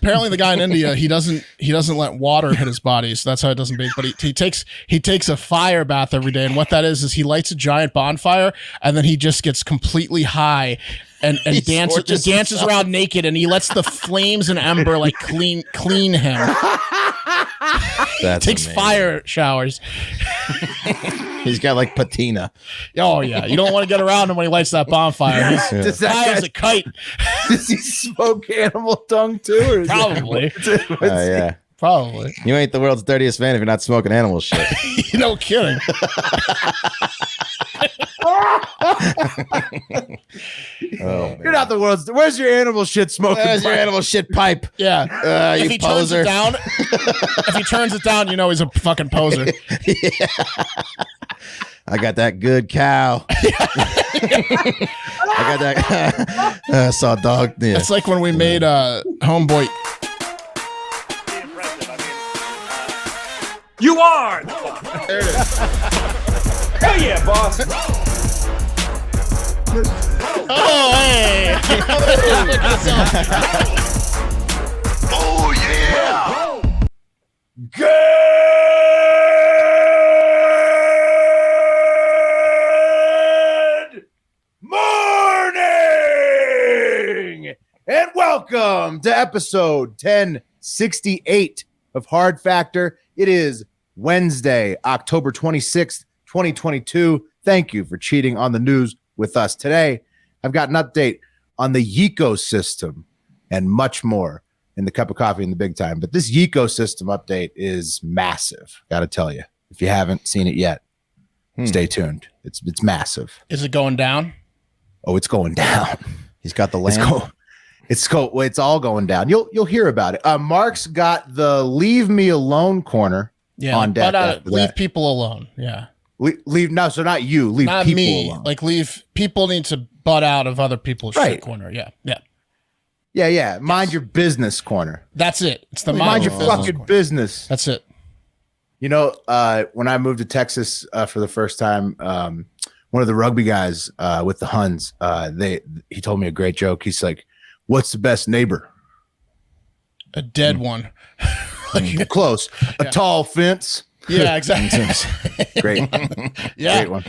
apparently the guy in India, he doesn't let water hit his body, so that's how it doesn't bathe. But he takes a fire bath every day, and what that is he lights a giant bonfire, and then he just gets completely high and dances around naked, and he lets the flames and ember like clean him. That's takes amazing. fire showers. He's got like patina. Oh yeah, you don't want to get around him when he lights that bonfire. He's high as a kite. Does he smoke animal tongue too? Or Probably. Yeah. Probably. You ain't the world's dirtiest man if you're not smoking animal shit. No kidding. You're not the world's. Where's your animal shit smoking? Where's your animal shit pipe? Yeah. If You he poser. turns it down, you know he's a fucking poser. Yeah. I got that good cow. I got that. I saw a dog. Yeah. It's like when we made Homeboy. You are. There it is. Hell yeah, boss. Oh, hey. Oh yeah. Good morning and welcome to episode 1068 of Hard Factor. It is Wednesday, October 26th, 2022. Thank you for cheating on the news with us today. I've got an update on the ecosystem and much more in the cup of coffee in the big time. But this ecosystem update is massive. Got to tell you, if you haven't seen it yet, stay tuned. It's massive. Is it going down? Oh, it's going down. He's got the land. It's all going down. You'll hear about it. Mark's got the leave me alone corner on deck. But leave people alone. Yeah. Leave no, so not you. Leave not people me. alone. Like leave people need to butt out of other people's shit corner. Yeah. Yeah. Mind your business corner. That's it. It's the Mind your fucking corner. business. That's it. You know, when I moved to Texas for the first time, one of the rugby guys with the Huns, he told me a great joke. He's like, "What's the best neighbor?" A dead one. Close. A tall fence. Yeah, exactly. Great. Yeah, Great one.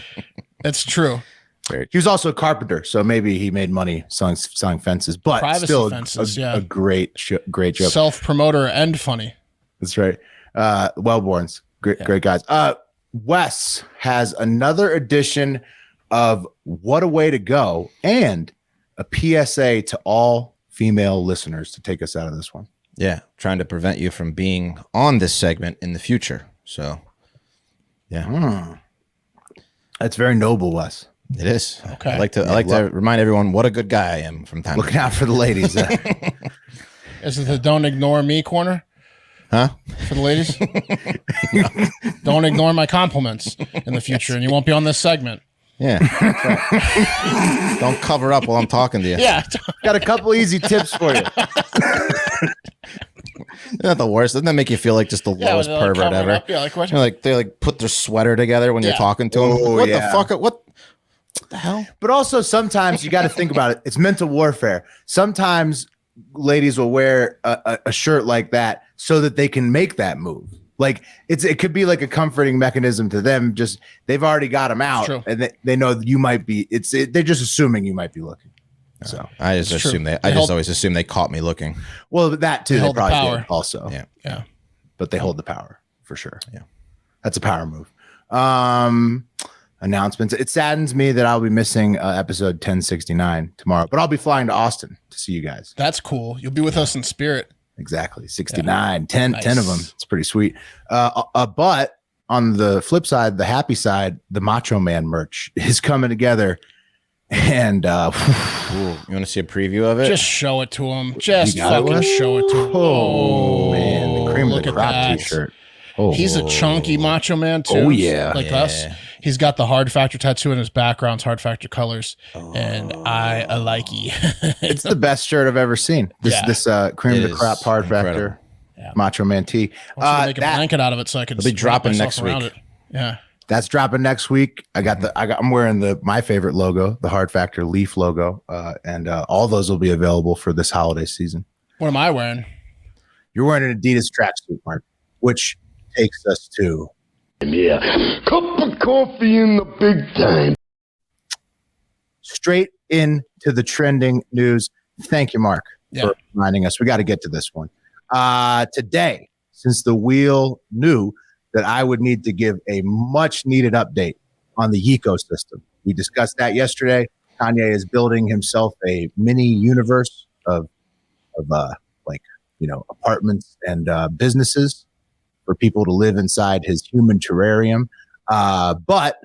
That's true. He was also a carpenter, so maybe he made money selling fences, but Privacy still fences, a great joke. Self-promoter and funny. That's right. Wellborns, great guys. Wes has another edition of What a Way to Go and a PSA to all female listeners to take us out of this one. Yeah, trying to prevent you from being on this segment in the future. So, yeah. That's very noble, Wes. It is. Okay. I like to remind everyone what a good guy I am from time to time. Looking out for the ladies. Is it the don't ignore me corner? Huh? For the ladies? Don't ignore my compliments in the future, and you won't be on this segment. Yeah. Don't cover up while I'm talking to you. Yeah. Got a couple easy tips for you. Isn't that the worst? Doesn't that make you feel like just the lowest pervert ever? Up. Yeah, like what? You know, like they put their sweater together when you're talking to them. Oh, What yeah. the fuck? What the hell? But also sometimes you got to think about it. It's mental warfare. Sometimes ladies will wear a shirt like that so that they can make that move. Like it could be like a comforting mechanism to them. Just they've already got them out, and they know that you might be. They're just assuming you might be looking. So I just assume always assume they caught me looking. Well, that too. They hold the probably power. did also. Yeah. But they hold the power for sure. Yeah. That's a power move. Announcements. It saddens me that I'll be missing episode 1069 tomorrow, but I'll be flying to Austin to see you guys. That's cool. You'll be with us in spirit. Exactly. 69, 10 Nice. 10 of them. It's pretty sweet. But on the flip side, the happy side, the Macho Man merch is coming together. And Ooh, you want to see a preview of it? Just show it to him. Just You got it, fucking Wes? show it to him. oh man, the cream of look the at crop that. t-shirt. Oh, He's a chunky macho man too. Oh, yeah. Like Yeah. us. He's got the Hard Factor tattoo in his background's Hard Factor colors, and I like it. it's the best shirt I've ever seen. This cream It of the is crop Hard incredible. Factor Yeah. Macho Man tee. I make a blanket out of it so I can. It'll be dropping wrap next myself around week. it. Yeah. That's dropping next week. I'm wearing my favorite logo, the Hard Factor Leaf logo, and all those will be available for this holiday season. What am I wearing? You're wearing an Adidas tracksuit, Mark, which takes us to Cup of coffee in the big time. straight into the trending news. Thank you, Mark, for reminding us. We got to get to this one. Today, since the wheel knew that I would need to give a much needed update on the ecosystem. We discussed that yesterday. Kanye is building himself a mini universe of apartments and businesses for people to live inside his human terrarium. But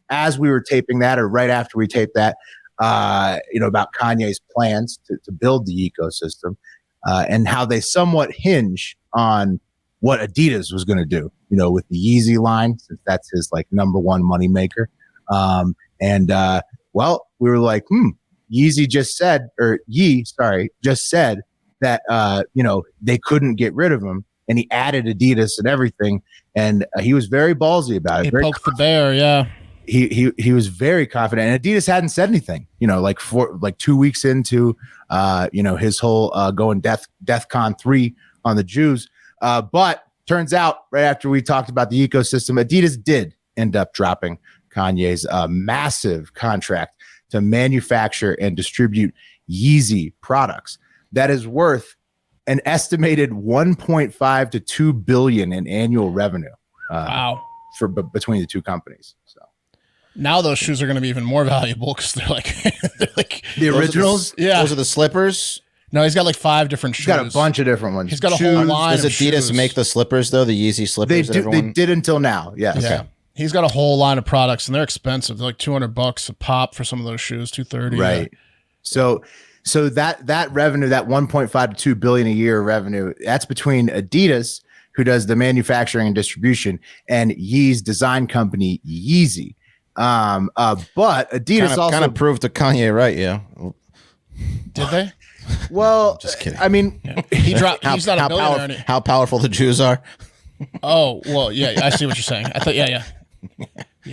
as we were taping that, or right after we taped that, about Kanye's plans to build the ecosystem and how they somewhat hinge on what Adidas was going to do, with the Yeezy line, since that's his number one money maker. We were like, Yeezy just said that, they couldn't get rid of him, and he added Adidas and everything. And he was very ballsy about it. He poked the bear. Yeah. He was very confident, and Adidas hadn't said anything, 2 weeks into, his whole going DEFCON 3 on the Jews. But turns out right after we talked about the ecosystem, Adidas did end up dropping Kanye's massive contract to manufacture and distribute Yeezy products that is worth an estimated 1.5 to 2 billion in annual revenue. Wow. Between the two companies. So now those shoes are going to be even more valuable because they're like the originals. Those are the slippers. No, he's got 5 different shoes. He's got a bunch of different ones. He's got a whole line. Does Adidas make the slippers though? The Yeezy slippers. They did until now. Yes. Yeah. Okay. He's got a whole line of products, and they're expensive. They're like $200 a pop for some of those shoes, $230. Right. So that revenue, that 1.5 to 2 billion a year revenue, that's between Adidas, who does the manufacturing and distribution, and Yee's design company Yeezy. But Adidas also kind of proved to Kanye right. Yeah. Did they? Well, just kidding. I mean, He dropped. He's not a millionaire. How powerful the Jews are. Oh well, yeah. I see what you're saying. I thought, yeah.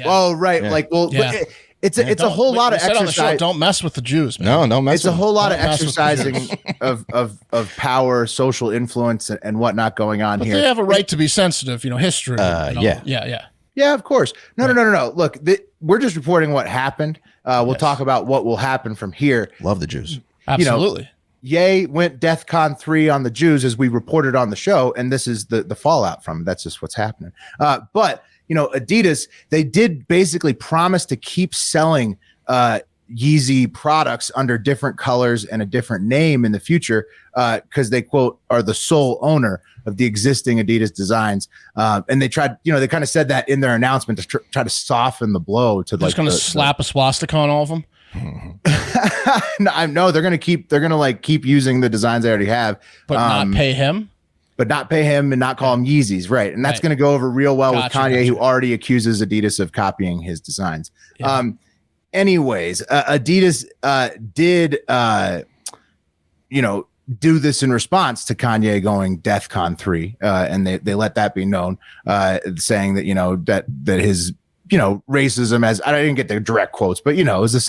Oh, right. Yeah. But it's a whole lot of exercise. Don't mess with the Jews, man. No, mess. It's a whole lot of Don't mess with the exercising of power, social influence, and whatnot going on But here. they have a right to be sensitive. History. Yeah. Yeah, of course. No. Look, we're just reporting what happened. We'll talk about what will happen from here. Love the Jews. Absolutely. Ye went DEFCON 3 on the Jews, as we reported on the show, and this is the fallout from it. That's just what's happening. But Adidas, they did basically promise to keep selling Yeezy products under different colors and a different name in the future, because they, quote, are the sole owner of the existing Adidas designs. And they tried, they kind of said that in their announcement to try to soften the blow to Just going to slap a swastika on all of them. No, they're going to keep using the designs they already have, but not pay him. But not pay him and not call him Yeezys, right? And that's going to go over real well with Kanye, who already accuses Adidas of copying his designs. Yeah. Anyways, Adidas did do this in response to Kanye going DEFCON 3, and they let that be known, saying that that his racism, as I didn't get the direct quotes, but it was the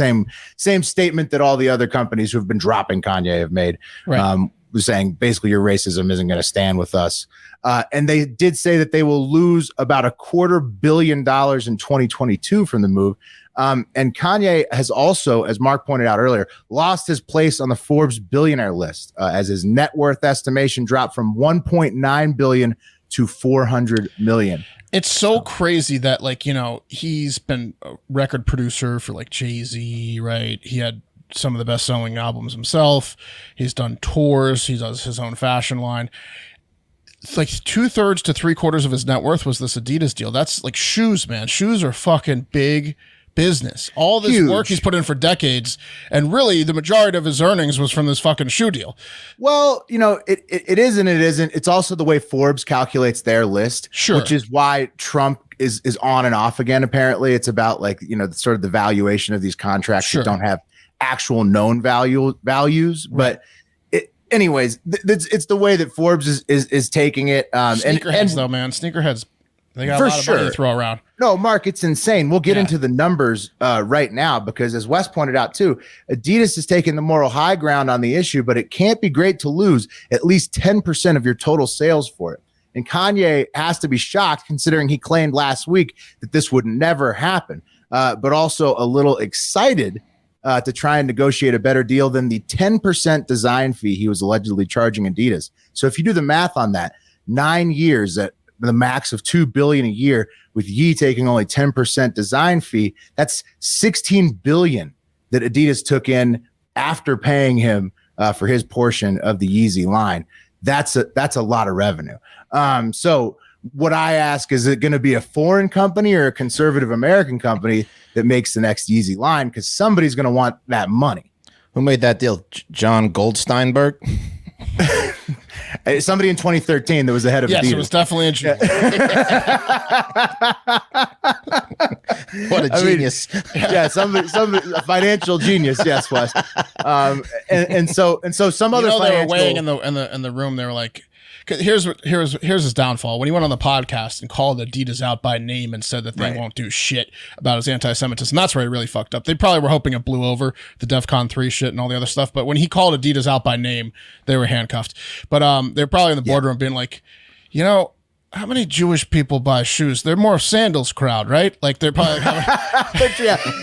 same statement that all the other companies who have been dropping Kanye have made. Right. Was saying basically your racism isn't going to stand with us. And they did say that they will lose about $250 million in 2022 from the move. And Kanye has also, as Mark pointed out earlier, lost his place on the Forbes billionaire list, as his net worth estimation dropped from 1.9 billion to 400 million. It's so crazy that he's been a record producer for Jay-Z, right? He had some of the best-selling albums himself. He's done tours. He does his own fashion line. It's 2/3 to 3/4 of his net worth was this Adidas deal. That's shoes, man. Shoes are fucking big business. All this work he's put in for decades, and really the majority of his earnings was from this fucking shoe deal. Well, it is and it isn't. It's also the way Forbes calculates their list, sure, which is why Trump is on and off again. Apparently, it's about sort of the valuation of these contracts that don't have actual known values, but anyways, it's the way that Forbes is taking it. Sneakerheads, though, man, sneakerheads They got For a lot of money sure. to throw around. No, Mark, it's insane. We'll get into the numbers right now because, as Wes pointed out too, Adidas is taking the moral high ground on the issue, but it can't be great to lose at least 10% of your total sales for it. And Kanye has to be shocked considering he claimed last week that this would never happen, but also a little excited to try and negotiate a better deal than the 10% design fee he was allegedly charging Adidas. So if you do the math on that, 9 years at the max of $2 billion a year, with Ye taking only 10% design fee, that's $16 billion that Adidas took in after paying him for his portion of the Yeezy line. That's a lot of revenue. So what I ask, is it going to be a foreign company or a conservative American company that makes the next Yeezy line? Because somebody's going to want that money. Who made that deal? John Goldsteinberg? Somebody in 2013 that was the head of Yes, Adidas. it was definitely a genius. What a genius. Somebody, a financial genius. Yes, Wes. And so some other They were financial... weighing in the room. They were like, 'cause here's his downfall. When he went on the podcast and called Adidas out by name and said that they won't do shit about his anti-Semitism, that's where he really fucked up. They probably were hoping it blew over the DEFCON 3 shit and all the other stuff. But when he called Adidas out by name, they were handcuffed. But they're probably in the boardroom being like, how many Jewish people buy shoes? They're more sandals crowd, right? Like they're probably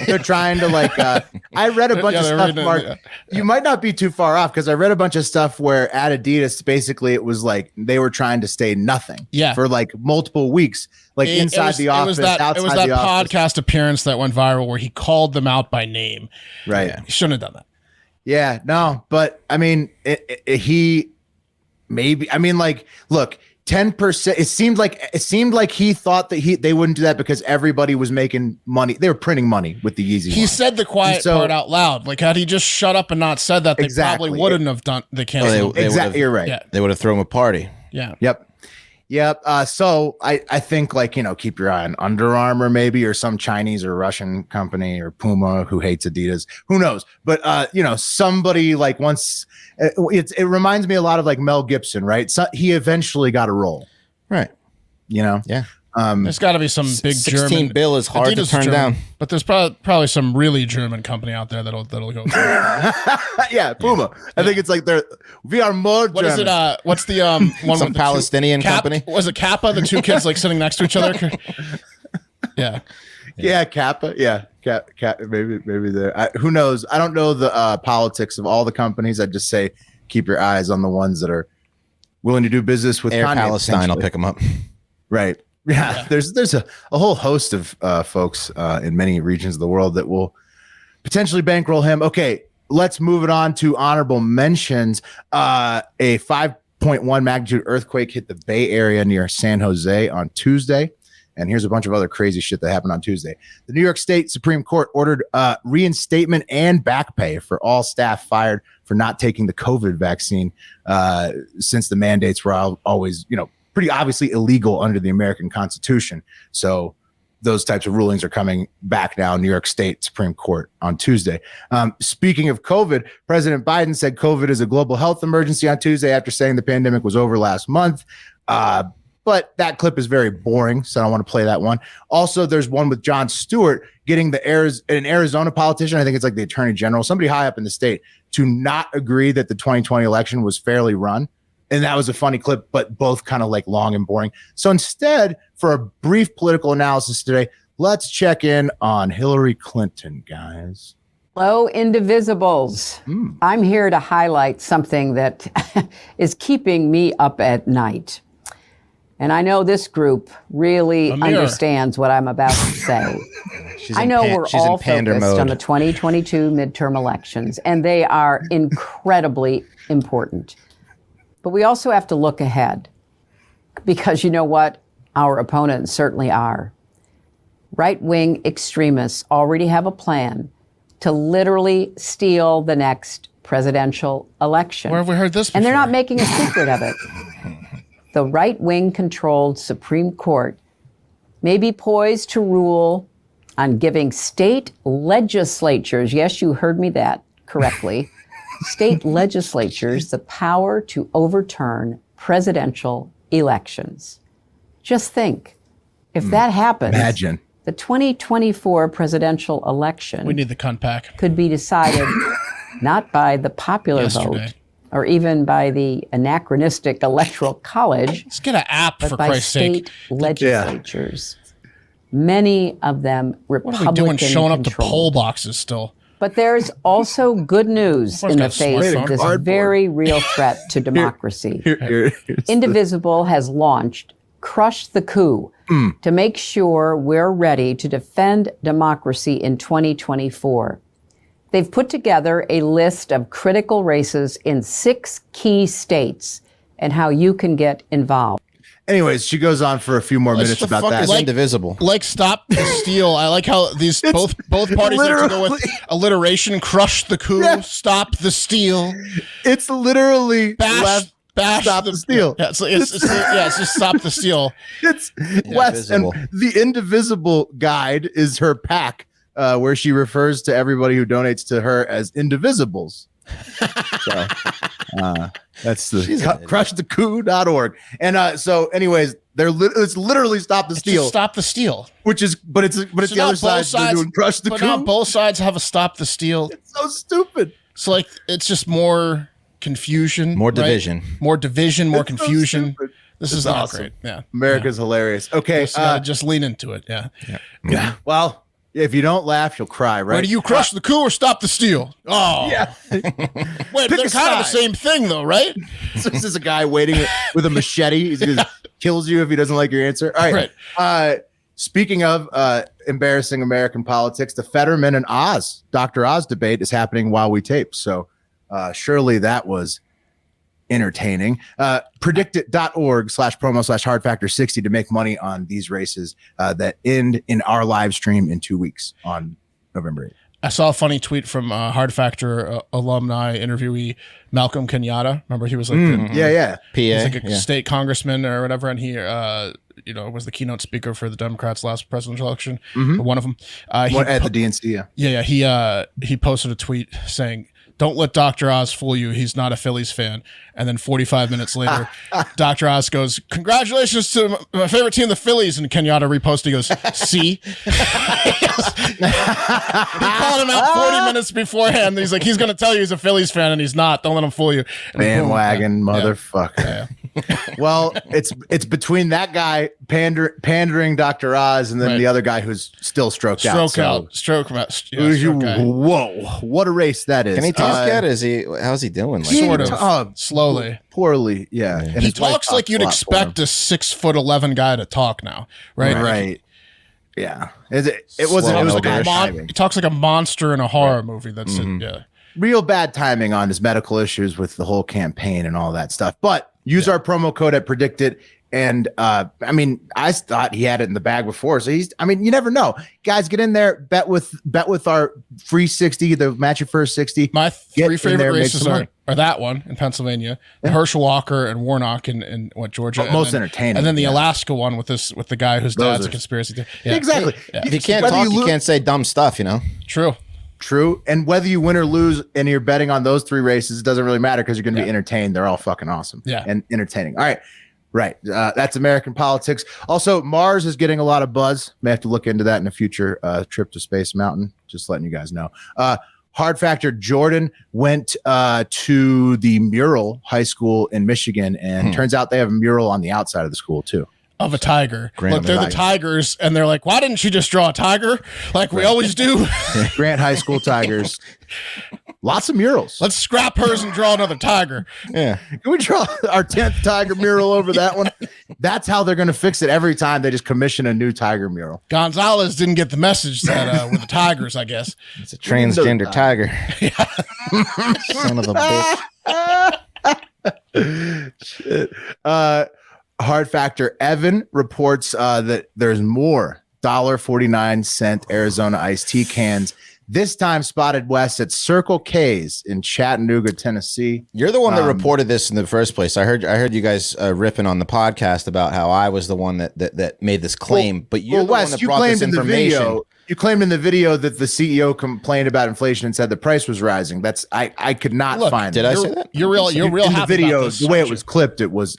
they're trying to like. I read a bunch of stuff, Mark. You might not be too far off because I read a bunch of stuff where at Adidas, basically, it was like they were trying to stay nothing for like multiple weeks, like inside the office, outside it was that the office. podcast appearance that went viral where he called them out by name. Right? Yeah, he shouldn't have done that. Yeah, no, but I mean, he maybe. I mean, like, look. 10%. It seemed like he thought that they wouldn't do that because everybody was making money. They were printing money with the Yeezy. He said the quiet part out loud. Like had he just shut up and not said that, they probably wouldn't have done the cancel. Exactly, you're right. Yeah. They would have thrown a party. Yeah. Yep. So I think like, keep your eye on Under Armour maybe, or some Chinese or Russian company, or Puma who hates Adidas. Who knows? But somebody like once. It reminds me a lot of like Mel Gibson, right? So he eventually got a role, right? Yeah. There's got to be some big 16 German bill is hard Adidas to turn down, but there's probably some really German company out there that'll go. Yeah, Puma. I think it's like we are more. What German. is it? What's the one? some with the Palestinian company? Was it Kappa? The two kids like sitting next to each other. Yeah, Kappa. Yeah, maybe there. Who knows? I don't know the politics of all the companies. I just say keep your eyes on the ones that are willing to do business with Air Kanye, Palestine. I'll pick them up. Right. Yeah. There's a whole host of folks in many regions of the world that will potentially bankroll him. Okay, let's move it on to honorable mentions. A 5.1 magnitude earthquake hit the Bay Area near San Jose on Tuesday. And here's a bunch of other crazy shit that happened on Tuesday. The New York State Supreme Court ordered reinstatement and back pay for all staff fired for not taking the COVID vaccine, since the mandates were always, pretty obviously illegal under the American Constitution. So those types of rulings are coming back now. New York State Supreme Court on Tuesday. Speaking of COVID, President Biden said COVID is a global health emergency on Tuesday after saying the pandemic was over last month. But that clip is very boring, so I don't want to play that one. Also, there's one with Jon Stewart getting an Arizona politician, I think it's like the attorney general, somebody high up in the state, to not agree that the 2020 election was fairly run. And that was a funny clip, but both kind of like long and boring. So instead, for a brief political analysis today, let's check in on Hillary Clinton, guys. Hello, Indivisibles. I'm here to highlight something that is keeping me up at night. And I know this group really understands what I'm about to say. I know we're all focused on the 2022 midterm elections, and they are incredibly important. But we also have to look ahead, because you know what? Our opponents certainly are. Right-wing extremists already have a plan to literally steal the next presidential election. Where have we heard this before? And they're not making a secret of it. The right-wing controlled Supreme Court may be poised to rule on giving state legislatures, yes, you heard me that correctly, state legislatures the power to overturn presidential elections. Just think, If that happens, Imagine. the 2024 presidential election We need the cunt pack. could be decided not by the popular Yesterday. vote or even by the anachronistic electoral college, Let's get an app but for by Christ's state sake. legislatures. Many of them What are we Republican doing showing up to controlled. poll boxes still? But there's also good news Someone's in got the a face smartphone. of this Cardboard. very real threat to democracy. Here's Indivisible has launched Crush the Coup to make sure we're ready to defend democracy in 2024. They've put together a list of critical races in 6 key states and how you can get involved. Anyways, she goes on for a few more What minutes the about fuck that. is indivisible? Like stop the steal. I like how these both parties like to go with literally- alliteration. Crush the coup. Yeah. Stop the steal. It's literally Bash. Stop the steal. Yeah, it's just stop the steal. It's West, and Invisible. the Indivisible guide is her pack, where she refers to everybody who donates to her as indivisibles. So that's the crushthecoup.org. And so, anyways, it's literally stop the It's steal, just stop the steal. which is, but it's So the now other side. They're doing crush the but now coup. both sides have a stop the steal. It's so stupid. So like it's just more confusion, More right? division. more division, more It's so confusion. stupid. This It's is not awesome. great. Yeah, America's hilarious. Okay, just lean into it. Yeah. yeah. Well, if you don't laugh, you'll cry, right? Wait, do you crush the coup or stop the steal? Oh, Yeah. Wait, Pick they're a kind of the side. same thing, though, right? So this is a guy waiting with a machete. He just kills you if he doesn't like your answer. All right. Speaking of embarrassing American politics, the Fetterman and Dr. Oz debate is happening while we tape. So surely that was entertaining. Predictit.org/promo/hardfactor60 to make money on these races that end in our live stream in 2 weeks on November 8th. I saw a funny tweet from Hard Factor alumni interviewee Malcolm Kenyatta. Remember, he was like, Yeah. he's like a PA. state congressman or whatever, and he, was the keynote speaker for the Democrats' last presidential election. Or one of them. At the DNC, yeah. He posted a tweet saying, "Don't let Dr. Oz fool you. He's not a Phillies fan." And then 45 minutes later, Dr. Oz goes, "Congratulations to my favorite team, the Phillies." And Kenyatta reposted, he goes, "See?" He called him out 40 minutes beforehand. He's like, he's going to tell you he's a Phillies fan, and he's not. Don't let him fool you. And Bandwagon boom. motherfucker. Yeah. Well, it's between that guy pandering Dr. Oz and then Right. the other guy who's still stroked out. Stroke out. Whoa, what a race that is. Can he talk yet? How's he doing? Like, Sort of. Slowly. Poorly, yeah. And He his wife talks like talks you'd a lot for him. expect a 6'11" guy to talk now, right? Right. Yeah. It was Slow bad motion. timing. He talks like a monster in a horror movie. That's it. Yeah. Real bad timing on his medical issues with the whole campaign and all that stuff. But use our promo code at Predictit. And I thought he had it in the bag before. So you never know. Guys, get in there, bet with our free 60, the match your first 60. My Get three in favorite there, make races some money. are that one in Pennsylvania, the Herschel Walker and Warnock in Georgia. Oh, most and then, entertaining, And then the yeah. Alaska one with the guy whose Those dad's are- a conspiracy theorist. Yeah. Exactly. Yeah. if you can't Whether talk, you you lo- can't say dumb stuff, True. True. And whether you win or lose and you're betting on those 3 races, it doesn't really matter because you're going to be entertained. They're all fucking awesome. Yeah. And entertaining. All right. Right. That's American politics. Also, Mars is getting a lot of buzz. May have to look into that in a future trip to Space Mountain. Just letting you guys know. Hard Factor Jordan went to the Mural High School in Michigan, and turns out they have a mural on the outside of the school too. Of a tiger. Grant Look, they're the Tiger. Tigers, and they're like, why didn't you just draw a tiger like we always do? Grant High School Tigers. Lots of murals. Let's scrap hers and draw another tiger. Yeah. Can we draw our 10th tiger mural over that one? That's how they're going to fix it every time they just commission a new tiger mural. Gonzalez didn't get the message that we're the Tigers, I guess. It's a transgender tiger. Son of a bitch. Hard Factor Evan reports that there's more $1.49 Arizona iced tea cans, this time spotted west at Circle K's in Chattanooga, Tennessee. You're the one that reported this in the first place. I heard you guys ripping on the podcast about how I was the one that made this claim, but you're the one that brought this information. You claimed in the video that the CEO complained about inflation and said the price was rising. That's I could not find. Did I say that? You're real in happy the video? about this, The way it aren't was clipped, it was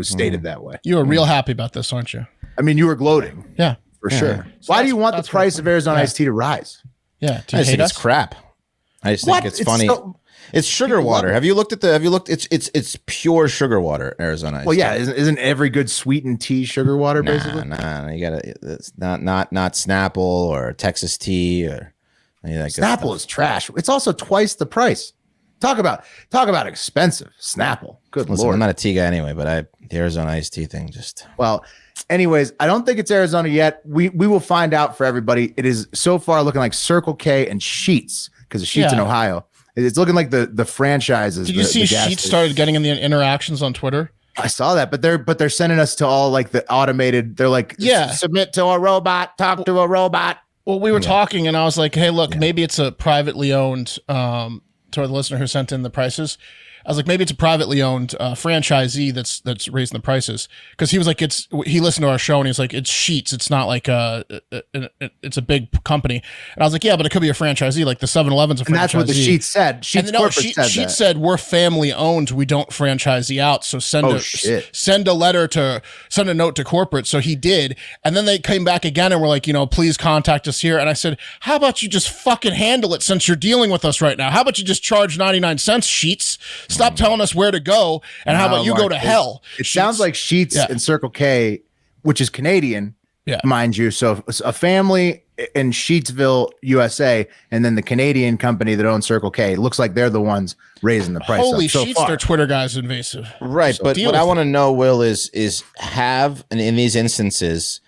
stated that way. you? You were real happy about this, aren't you? I mean, you were gloating. Yeah. For sure. So why do you want the price of Arizona iced tea to rise? Yeah. I just think it's crap. I just think it's funny. It's sugar water. Have you looked? It's pure sugar water, Arizona iced tea. Isn't every good sweetened tea sugar water basically? Nah, you gotta, it's not Snapple or Texas tea or any of that good Snapple stuff. is trash. It's also twice the price. Talk about expensive. Snapple. Good Listen, Lord. I'm not a tea guy anyway, but the Arizona iced tea thing just. Well, anyways, I don't think it's Arizona yet. We will find out for everybody. It is so far looking like Circle K and Sheetz, because Sheetz in Ohio. It's looking like the franchises. Did you see Sheetz started getting in the interactions on Twitter? I saw that, but they're sending us to all like the automated. They're like, submit to a robot, talk to a robot. Well, we were talking, and I was like, hey, look, maybe it's a privately owned. To the listener who sent in the prices, I was like, maybe it's a privately owned franchisee that's raising the prices, because he was like, he listened to our show and he's like, it's Sheetz, it's not like it's a big company, and I was like, yeah, but it could be a franchisee, like the 7-Eleven's a franchisee. And that's what the Sheetz said. Sheetz said we're family owned, we don't franchisee out, so send a note to corporate. So he did, and then they came back again and were like, please contact us here. And I said, how about you just fucking handle it, since you're dealing with us right now? How about you just charge 99 cents, Sheetz? Stop telling us where to go, and how about you go to hell? It sounds like Sheetz and Circle K, which is Canadian, mind you. So a family in Sheetsville, USA, and then the Canadian company that owns Circle K. It looks like they're the ones raising the price. Holy up so Sheetz, far. their Twitter guy's invasive. Right, but what I want to know, Will, is in these instances,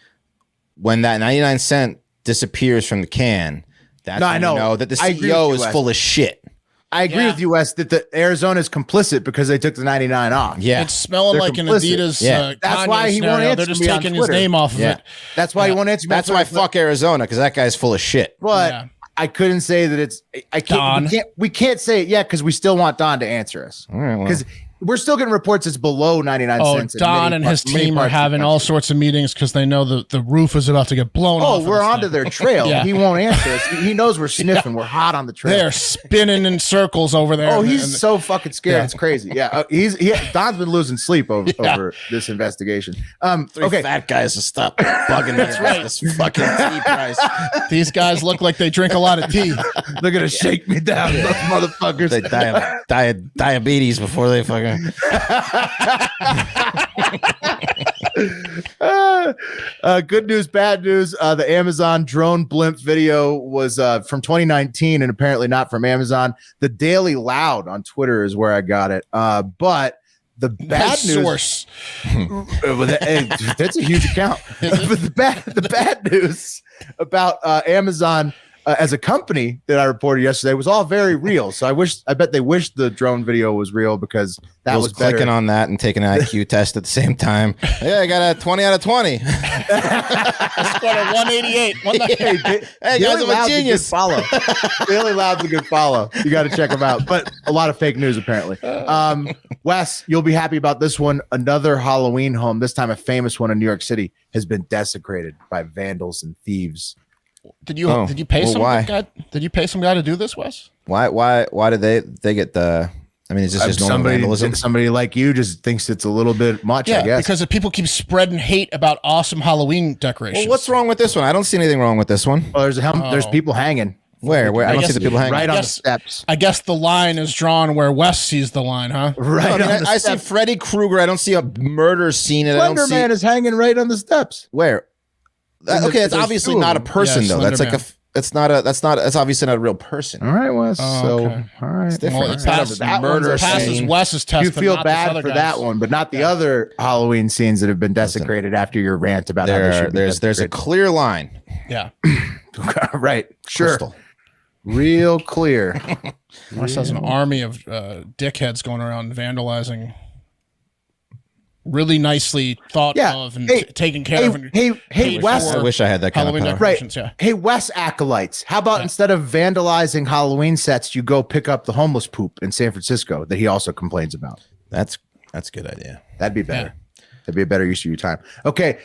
when that 99 cent disappears from the can, that's when you know that the CEO is full of shit. I agree with you, Wes, that the Arizona is complicit because they took the 99 off. Yeah, it's smelling like complicit. An Adidas. That's why he won't answer. They're just taking his name off of it. That's why he won't answer. That's why fuck Arizona, because that guy's full of shit. But I couldn't say that it's. I can't. We can't say it yet because we still want Don to answer us. All right, because we're still getting reports it's below 99 cents. Don and his team are having all sorts of meetings because they know the roof is about to get blown off. Oh, we're onto their trail. He won't answer us. He knows we're sniffing. We're hot on the trail. They're spinning in circles over there. Oh, he's so fucking scared. It's crazy. Yeah, Don's been losing sleep over this investigation. Three fat guys to stop bugging me about this fucking tea price. These guys look like they drink a lot of tea. They're gonna shake me down, those motherfuckers. They die of diabetes before they fucking. Good news, bad news. The Amazon drone blimp video was from 2019 and apparently not from Amazon. The Daily Loud on Twitter is where I got it. But the bad news source. That's a huge account. But the bad news about Amazon as a company that I reported yesterday was all very real. So I bet they wish the drone video was real, because that was better. Clicking on that and taking an IQ test at the same time. Yeah, I got a 20 out of 20. I scored a 188. Hey guys, I'm a genius. Follow. Daily Loud's a good follow. You got to check them out. But a lot of fake news apparently. Wes, you'll be happy about this one. Another Halloween home, this time a famous one in New York City, has been desecrated by vandals and thieves. Did you pay some guy? Did you pay some guy to do this, Wes? Why did they get the? I mean, is this just normal vandalism? Somebody like you just thinks it's a little bit much. I guess because if people keep spreading hate about awesome Halloween decorations. Well, what's wrong with this one? I don't see anything wrong with this one. Well, there's people hanging. Where? I don't see the people hanging. Right on the steps. I guess the line is drawn where Wes sees the line, huh? Right. I see Freddy Krueger. I don't see a murder scene. Slender Man is hanging right on the steps. Where? Okay, it's obviously not a person though. That's like that's obviously not a real person. All right, Wes. All right. It's different. Well, it passes Wes's test. You feel bad for that one, but not the other Halloween scenes that have been desecrated after your rant about there's a clear line. Yeah. Right. Sure. Crystal. Real clear. Wes has an army of dickheads going around vandalizing really nicely thought of and taken care of. Hey, Wes. I wish I had that kind Halloween of power. decorations. Yeah. Hey, Wes acolytes. How about instead of vandalizing Halloween sets, you go pick up the homeless poop in San Francisco that he also complains about? That's a good idea. That'd be better. That'd be a better use of your time. Okay,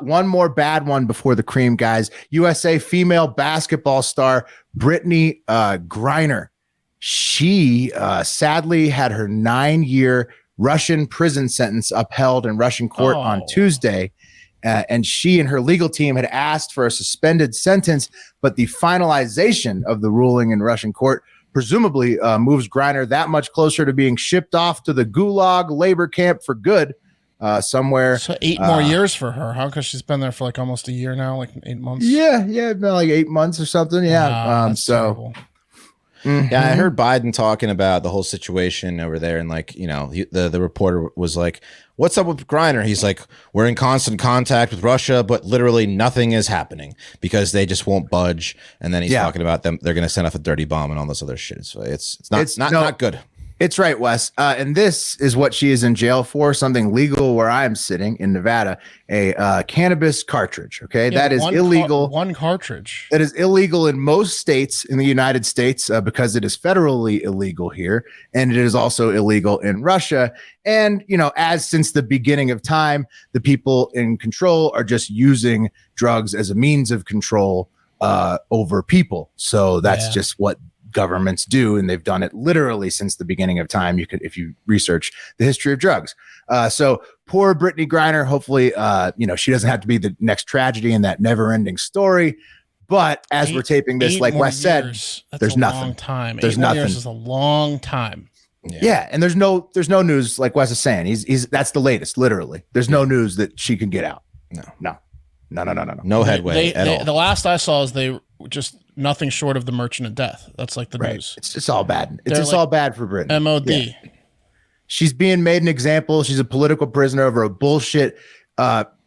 one more bad one before the cream, guys. USA female basketball star Brittney Griner. She sadly had her 9-year Russian prison sentence upheld in Russian court on Tuesday. and she and her legal team had asked for a suspended sentence, but the finalization of the ruling in Russian court presumably moves Griner that much closer to being shipped off to the Gulag labor camp for good somewhere. So 8 more years for her, huh? Because she's been there for like almost a year now, like 8 months. Yeah, been like 8 months or something. Yeah. Terrible. Yeah, I heard Biden talking about the whole situation over there, and like, you know, the reporter was like, "What's up with Griner?" He's like, "We're in constant contact with Russia, but literally nothing is happening because they just won't budge." And then he's talking about them; they're going to send off a dirty bomb and all this other shit. So it's not good. It's right, Wes. And this is what she is in jail for, something legal where I'm sitting in Nevada, a cannabis cartridge. Okay. Yeah, that is illegal. One cartridge. That is illegal in most states in the United States because it is federally illegal here. And it is also illegal in Russia. And, you know, as since the beginning of time, the people in control are just using drugs as a means of control over people. So that's just what governments do, and they've done it literally since the beginning of time. You could, if you research the history of drugs. So poor Brittany Griner, hopefully, you know, she doesn't have to be the next tragedy in that never-ending story. But as we're taping this, like Wes said, there's nothing. Long time. There's nothing. Years is a long time. Yeah, and there's no news, like Wes is saying. He's that's the latest. Literally, there's no news that she can get out. No headway at all. The last I saw is they just nothing short of the Merchant of Death. That's like the news. It's all bad. It's just all bad for Britain. MOD. Yeah. She's being made an example. She's a political prisoner over a bullshit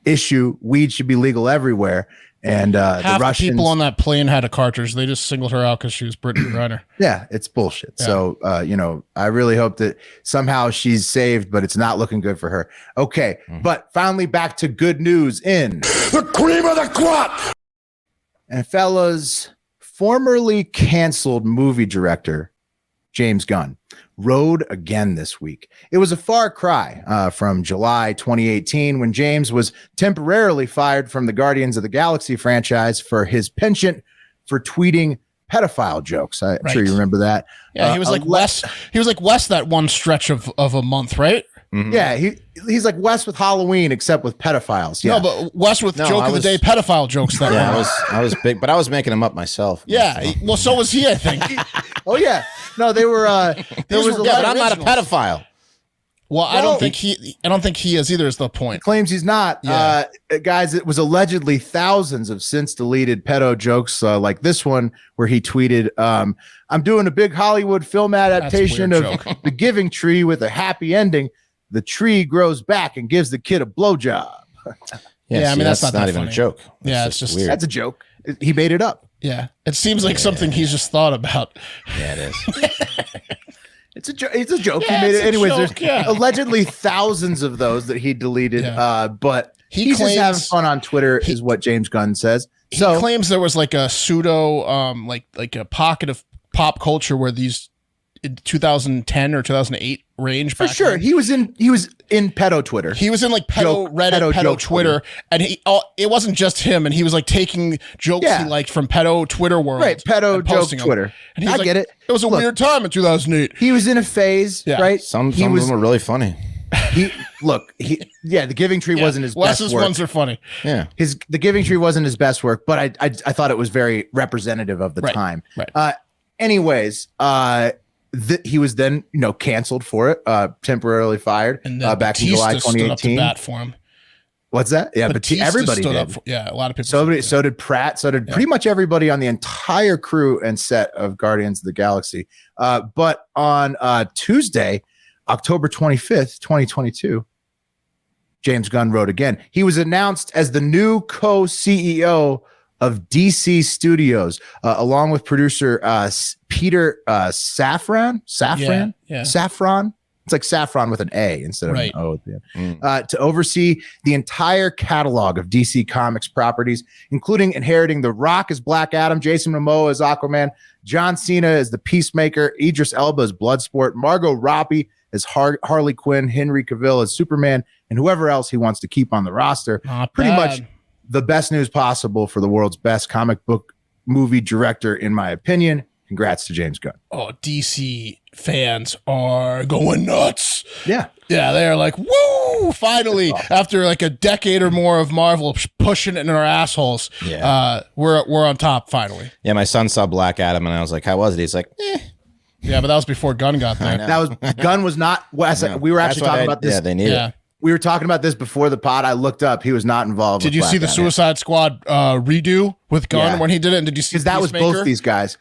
issue. Weed should be legal everywhere. And half the Russians, people on that plane had a cartridge. They just singled her out because she was Brittany Griner. Yeah, it's bullshit. Yeah. So, you know, I really hope that somehow she's saved, but it's not looking good for her. Okay, but finally back to good news in the cream of the crop. And fellas, formerly canceled movie director James Gunn rode again this week. It was a far cry from July 2018 when James was temporarily fired from the Guardians of the Galaxy franchise for his penchant for tweeting pedophile jokes. I'm sure you remember that. Yeah, he was like Wes. He was like Wes that one stretch of a month, right? Mm-hmm. Yeah, he's like Wes with Halloween, except with pedophiles. Yeah. No, but Wes with joke of the day pedophile jokes. That I was big, but I was making them up myself. Yeah, well, so was he, I think. Oh yeah, no, they were. There was but I'm not a pedophile. Well, I don't think he is either. Is the point? Claims he's not. Yeah. Guys, it was allegedly thousands of since deleted pedo jokes like this one, where he tweeted, "I'm doing a big Hollywood film adaptation of The Giving Tree with a happy ending. The tree grows back and gives the kid a blowjob." Yeah, I mean that's not even funny. a joke. Yeah, it's just weird. That's a joke. He made it up. Yeah, it seems like something he's just thought about. Yeah, it is. It's a joke. It's a joke. Yeah, he made it. Anyways, joke, there's allegedly thousands of those that he deleted. But he's claims, just having fun on Twitter, is what James Gunn says. So he claims there was like a pseudo, like a pocket of pop culture where these in 2010 or 2008 range. For sure, he was in pedo Twitter. He was in like pedo Reddit, pedo Twitter, and it wasn't just him. And he was like taking jokes he liked from pedo Twitter world, right? Pedo joke Twitter. And I get it. It was a weird time in 2008. He was in a phase, right? Some of them were really funny. The Giving Tree wasn't his best Wes's work. ones are funny. Yeah, The Giving Tree wasn't his best work, but I thought it was very representative of the time. Right. Anyways, he was then canceled for it, temporarily fired back in July 2018. Stood up to bat for him. What's that? Yeah, but everybody stood did. Up a lot of people. So did Pratt. So did pretty much everybody on the entire crew and set of Guardians of the Galaxy. But on Tuesday, October 25th, 2022, James Gunn wrote again. He was announced as the new co-CEO of DC Studios, along with producer Peter Safran. Yeah. Safran. It's like saffron with an A instead of an O at the end. To oversee the entire catalog of DC Comics properties, including inheriting The Rock as Black Adam, Jason Momoa as Aquaman, John Cena as the Peacemaker, Idris Elba as Bloodsport, Margot Robbie as Harley Quinn, Henry Cavill as Superman, and whoever else he wants to keep on the roster. Pretty much the best news possible for the world's best comic book movie director, in my opinion. congrats to James Gunn. Oh, DC fans are going nuts. Yeah. Yeah, they're like, woo, finally, after like a decade or more of Marvel pushing it in our assholes, we're on top finally. Yeah, my son saw Black Adam, and I was like, how was it? He's like, Yeah, but that was before Gunn got there. Gunn was not, we were actually talking about this. Yeah, they need it. We were talking about this before the pod. I looked up. He was not involved. Did you see the Suicide Squad redo with Gunn when he did it? And did you see? Because that was both these guys.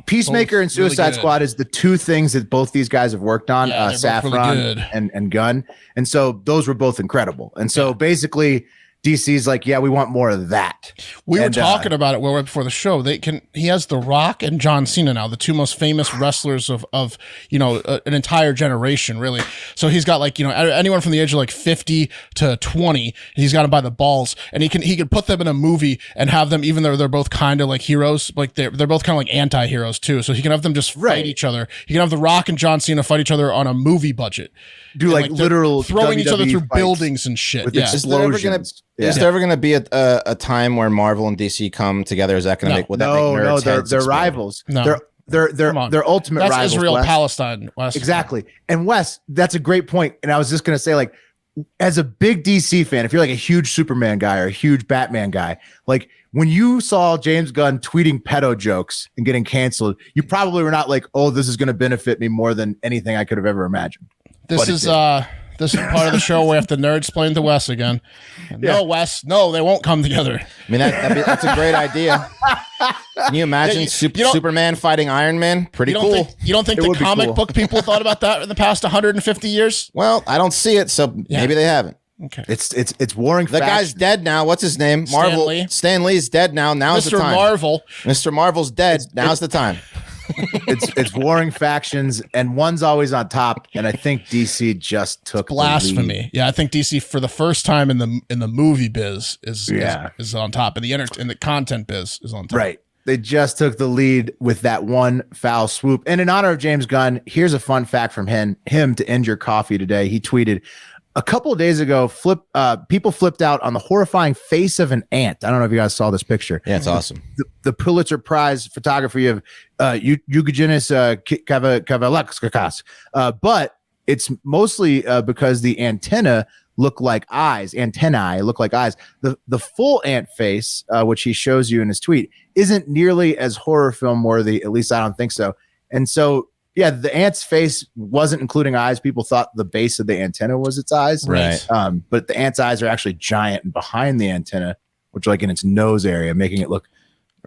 Peacemaker and Suicide Squad is the two things that both these guys have worked on. Saffron and Gunn, and so those were both incredible. And so basically, DC's like, yeah, we want more of that. We were talking about it right before the show. He has The Rock and John Cena now, the two most famous wrestlers of an entire generation, really. So he's got like, anyone from the age of like 50 to 20, he's got them by the balls, and he can put them in a movie and have them, even though they're both kind of like heroes, like they're both kind of like anti-heroes too. So he can have them just fight each other. He can have The Rock and John Cena fight each other on a movie budget. Do like literal throwing each other through fights buildings and shit. Explosions. Is there ever going to be a time where Marvel and DC come together? Is that going to make? Would that make nerds heads they're explode? rivals. No. They're ultimate That's rivals. Israel, Wes. Palestine, Wes. Exactly. And Wes, that's a great point. And I was just going to say, like, as a big DC fan, if you're like a huge Superman guy or a huge Batman guy, like when you saw James Gunn tweeting pedo jokes and getting canceled, you probably were not like, oh, this is going to benefit me more than anything I could have ever imagined. This is part of the show where we have to nerd explain to Wes again. No, Wes, no, they won't come together. I mean, that's a great idea. Can you imagine Superman fighting Iron Man? Pretty cool. You don't think the comic book people thought about that in the past 150 years? Well, I don't see it, so maybe they haven't. Okay. It's warring. The guy's dead now. What's his name? Marvel. Stan Lee's dead now. Now's the time. Mr. Marvel's dead. Now's the time. It's warring factions, and one's always on top. And I think DC just took blasphemy. The lead. Yeah, I think DC for the first time in the movie biz is on top, and the content biz is on top. Right. They just took the lead with that one foul swoop. And in honor of James Gunn, here's a fun fact from him to end your coffee today. He tweeted a couple of days ago, people flipped out on the horrifying face of an ant. I don't know if you guys saw this picture. Yeah, it's awesome. The Pulitzer Prize photography of Eugenis Kavalakskas. But it's mostly because the antennae look like eyes. The full ant face, which he shows you in his tweet, isn't nearly as horror film worthy. At least I don't think so. And so, yeah, the ant's face wasn't including eyes. People thought the base of the antenna was its eyes. Right. But the ant's eyes are actually giant and behind the antenna, which like in its nose area, making it look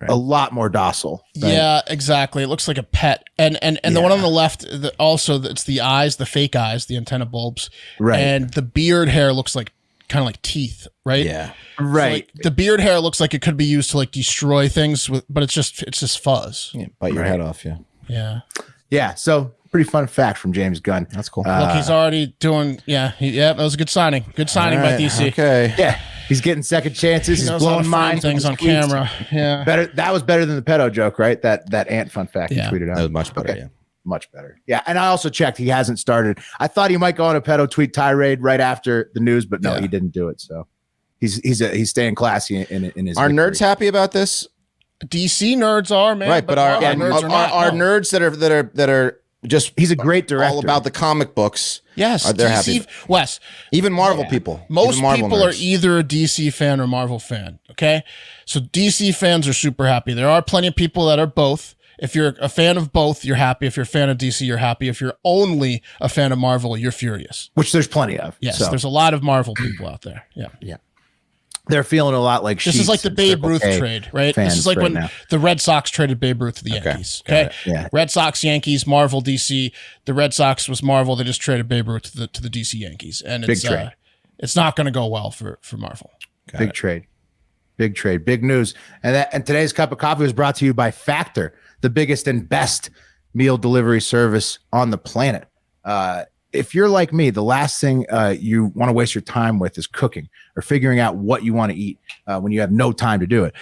a lot more docile. Right? Yeah, exactly. It looks like a pet. And the one on the left, also it's the eyes, the fake eyes, the antenna bulbs. Right. And the beard hair looks like kind of like teeth, right? Yeah. Right. So like, the beard hair looks like it could be used to like destroy things, but it's just fuzz. Yeah, bite your head off. Yeah. Yeah. Yeah, so pretty fun fact from James Gunn. That's cool. Look, he's already doing. That was a good signing. Good signing by DC. Okay. Yeah, he's getting second chances. He's blowing minds things on camera. Yeah, better. That was better than the pedo joke, right? That ant fun fact he tweeted out. That was much better. Okay. Yeah, much better. Yeah, and I also checked. He hasn't started. I thought he might go on a pedo tweet tirade right after the news, but no, he didn't do it. So he's staying classy in his. Are nerds happy about this? DC nerds are, man. Right, but are nerds that are just he's a great director all about the comic books. Yes, they're DC, happy. Wes, even Marvel people. Most Marvel people nerds. are either a DC fan or Marvel fan. Okay, so DC fans are super happy. There are plenty of people that are both. If you're a fan of both, you're happy. If you're a fan of DC, you're happy. If you're only a fan of Marvel, you're furious. Which there's plenty of. Yes, there's a lot of Marvel people out there. Yeah. Yeah. They're feeling a lot like this is like the Babe Ruth trade, right? This is like when the Red Sox traded Babe Ruth to the Yankees. Okay, yeah. Red Sox, Yankees, Marvel, DC. The Red Sox was Marvel. They just traded Babe Ruth to the DC Yankees, and it's not going to go well for Marvel. Big trade, big news. And today's cup of coffee was brought to you by Factor, the biggest and best meal delivery service on the planet. If you're like me, the last thing you want to waste your time with is cooking or figuring out what you want to eat when you have no time to do it,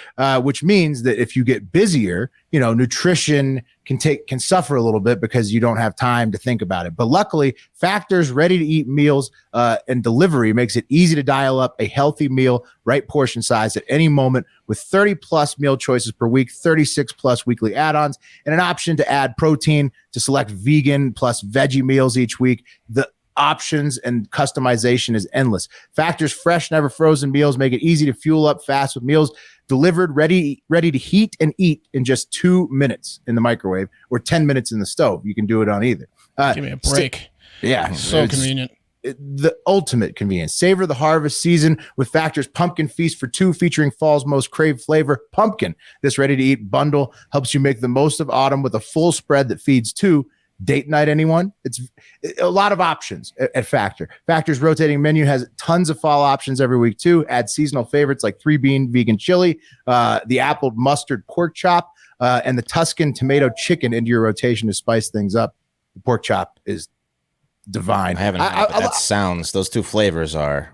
which means that if you get busier, nutrition can suffer a little bit because you don't have time to think about it. But luckily, Factor's ready-to-eat meals and delivery makes it easy to dial up a healthy meal, right portion size at any moment with 30-plus meal choices per week, 36-plus weekly add-ons, and an option to add protein to select vegan plus veggie meals each week. The options and customization is endless. Factor's fresh, never frozen meals make it easy to fuel up fast with meals delivered ready to heat and eat in just 2 minutes in the microwave or 10 minutes in the stove. You can do it on either. Give me a break. So convenient. The ultimate convenience. Savor the harvest season with Factor's Pumpkin Feast for 2, featuring fall's most craved flavor, pumpkin. This ready-to-eat bundle helps you make the most of autumn with a full spread that feeds 2. Date night, anyone? It's a lot of options at Factor. Factor's rotating menu has tons of fall options every week too. Add seasonal favorites like 3-bean vegan chili, the apple mustard pork chop, and the Tuscan tomato chicken into your rotation to spice things up. The pork chop is divine. I haven't had it, but those 2 flavors go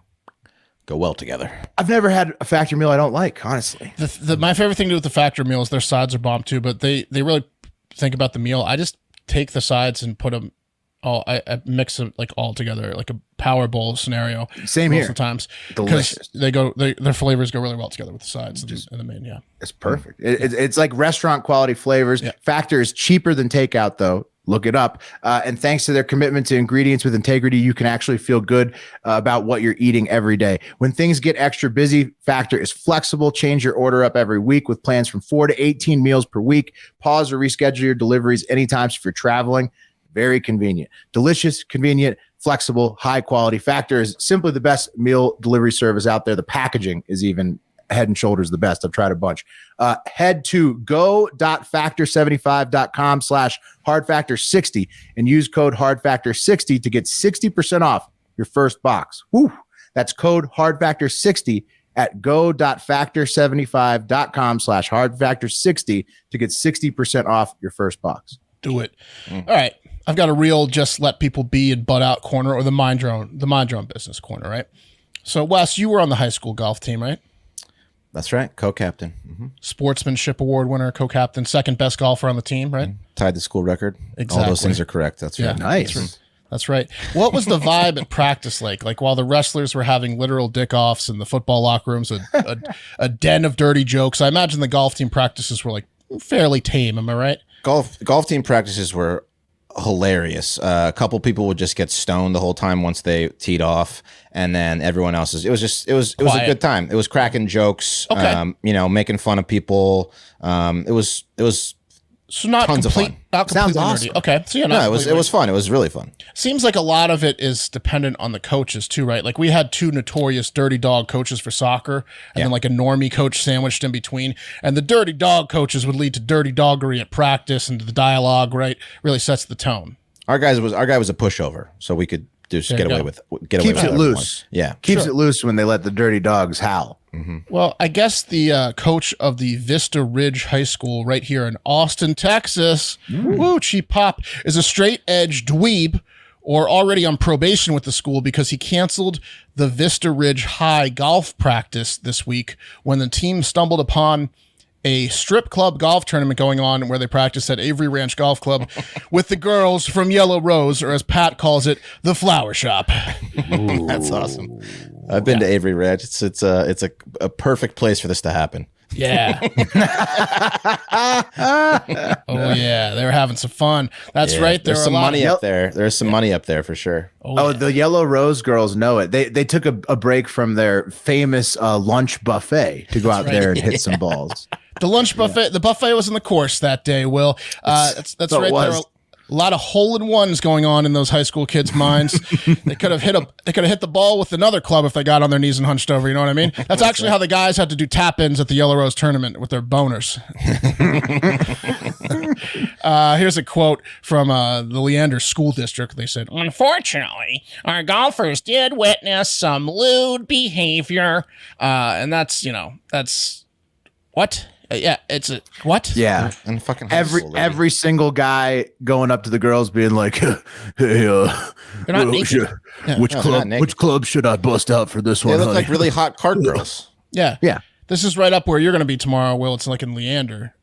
well together. I've never had a Factor meal I don't like, honestly. My favorite thing to do with the Factor meal is their sides are bomb too, but they really think about the meal. I just take the sides and put them all. I mix them like all together, like a power bowl scenario. Same here. Sometimes delicious. Their flavors go really well together with the sides and the main. Yeah, it's perfect. It's like restaurant quality flavors. Yeah. Factor is cheaper than takeout though. Look it up. And thanks to their commitment to ingredients with integrity, you can actually feel good about what you're eating every day. When things get extra busy, Factor is flexible. Change your order up every week with plans from 4 to 18 meals per week. Pause or reschedule your deliveries anytime if you're traveling. Very convenient. Delicious, convenient, flexible, high quality. Factor is simply the best meal delivery service out there. The packaging is even head and shoulders the best. I've tried a bunch. Head to go.factor75.com/hardfactor60 and use code hardfactor60 to get 60% off your first box. Woo! That's code hardfactor60 at go.factor75.com/hardfactor60 to get 60% off your first box. Do it. All right. I've got a real just let people be and butt out corner, or the mind your own business corner, right? So Wes, you were on the high school golf team, right? That's right. Co-captain. Mm-hmm. Sportsmanship award winner, co-captain, second best golfer on the team, right? Tied the school record. Exactly. All those things are correct. That's right. Nice. That's right. What was the vibe at practice like? Like while the wrestlers were having literal dick-offs in the football locker rooms, a den of dirty jokes. I imagine the golf team practices were like fairly tame. Am I right? Golf team practices were hilarious. A couple people would just get stoned the whole time once they teed off, and then everyone else's. It was a good time. It was cracking jokes. Okay. Making fun of people. It was so not tons complete, of fun. Not Sounds completely awesome. nerdy. Okay, so yeah, No, it was fun. It was really fun. Seems like a lot of it is dependent on the coaches too, right? Like we had 2 notorious dirty dog coaches for soccer, and then like a normie coach sandwiched in between. And the dirty dog coaches would lead to dirty doggery at practice, and the dialogue, right, really sets the tone. Our guy was a pushover, so we could just get away with Keeps it loose. Yeah, Keeps it loose when they let the dirty dogs howl. Mm-hmm. Well, I guess the coach of the Vista Ridge High School right here in Austin, Texas, woo, cheap pop, is a straight edge dweeb or already on probation with the school because he canceled the Vista Ridge High golf practice this week when the team stumbled upon a strip club golf tournament going on where they practice at Avery Ranch Golf Club with the girls from Yellow Rose, or as Pat calls it, the Flower Shop. That's awesome. I've been to Avery Ranch. It's a perfect place for this to happen. Yeah. Oh yeah, they were having some fun. That's right. There's some money up there. There's some money up there for sure. Oh, the Yellow Rose girls know it. They took a break from their famous lunch buffet to go out there and hit some balls. The lunch buffet, the buffet was in the course that day, Will. That's right. There were a lot of hole-in-ones going on in those high school kids' minds. They could have hit the ball with another club if they got on their knees and hunched over. You know what I mean? That's actually how the guys had to do tap-ins at the Yellow Rose tournament with their boners. Here's a quote from the Leander School District. They said, "Unfortunately, our golfers did witness some lewd behavior," and that's what. Yeah, it's a what? Yeah, and fucking every single guy going up to the girls being like, "Hey, which club should I bust out for this one?" They look like really hot cart girls. Yeah. This is right up where you're going to be tomorrow, Will. It's like in Leander.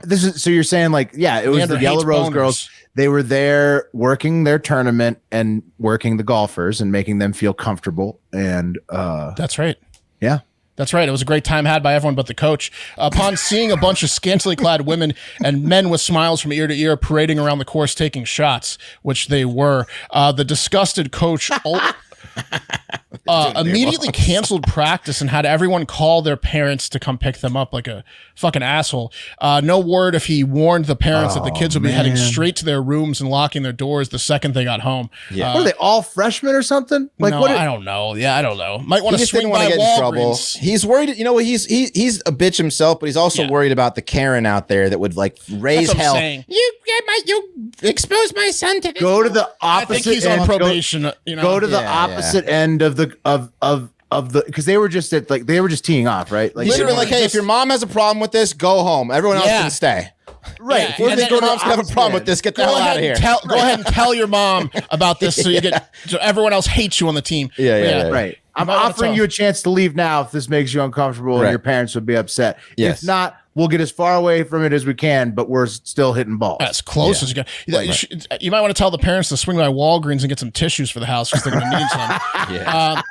This is, so you're saying like, it was Leander the Yellow Rose girls. They were there working their tournament and working the golfers and making them feel comfortable. And that's right. Yeah. That's right. It was a great time had by everyone but the coach. Upon seeing a bunch of scantily clad women and men with smiles from ear to ear parading around the course taking shots, which they were, the disgusted coach immediately canceled practice and had everyone call their parents to come pick them up like a fucking asshole. No word if he warned the parents that the kids would be heading straight to their rooms and locking their doors the second they got home. Yeah. What are they, all freshmen or something? Like, no, I don't know. Yeah, I don't know. Might want to swing by get Walgreens. in trouble. He's worried. You know, he's a bitch himself, but he's also worried about the Karen out there that would like raise hell. You expose my son to this. Go to the opposite. I think he's on probation. Go to the opposite end of the because they were just teeing off, right? Like literally, like, hey, if your mom has a problem with this, go home. Everyone else can stay. Right. If you think your mom's gonna have a problem with this, get the hell out of here. Go ahead and tell your mom about this so everyone else hates you on the team. Yeah. Right. I'm offering you a chance to leave now if this makes you uncomfortable and your parents would be upset. Yes. If not, we'll get as far away from it as we can, but we're still hitting balls. As close as you can. You might want to tell the parents to swing by Walgreens and get some tissues for the house because they're going to need some.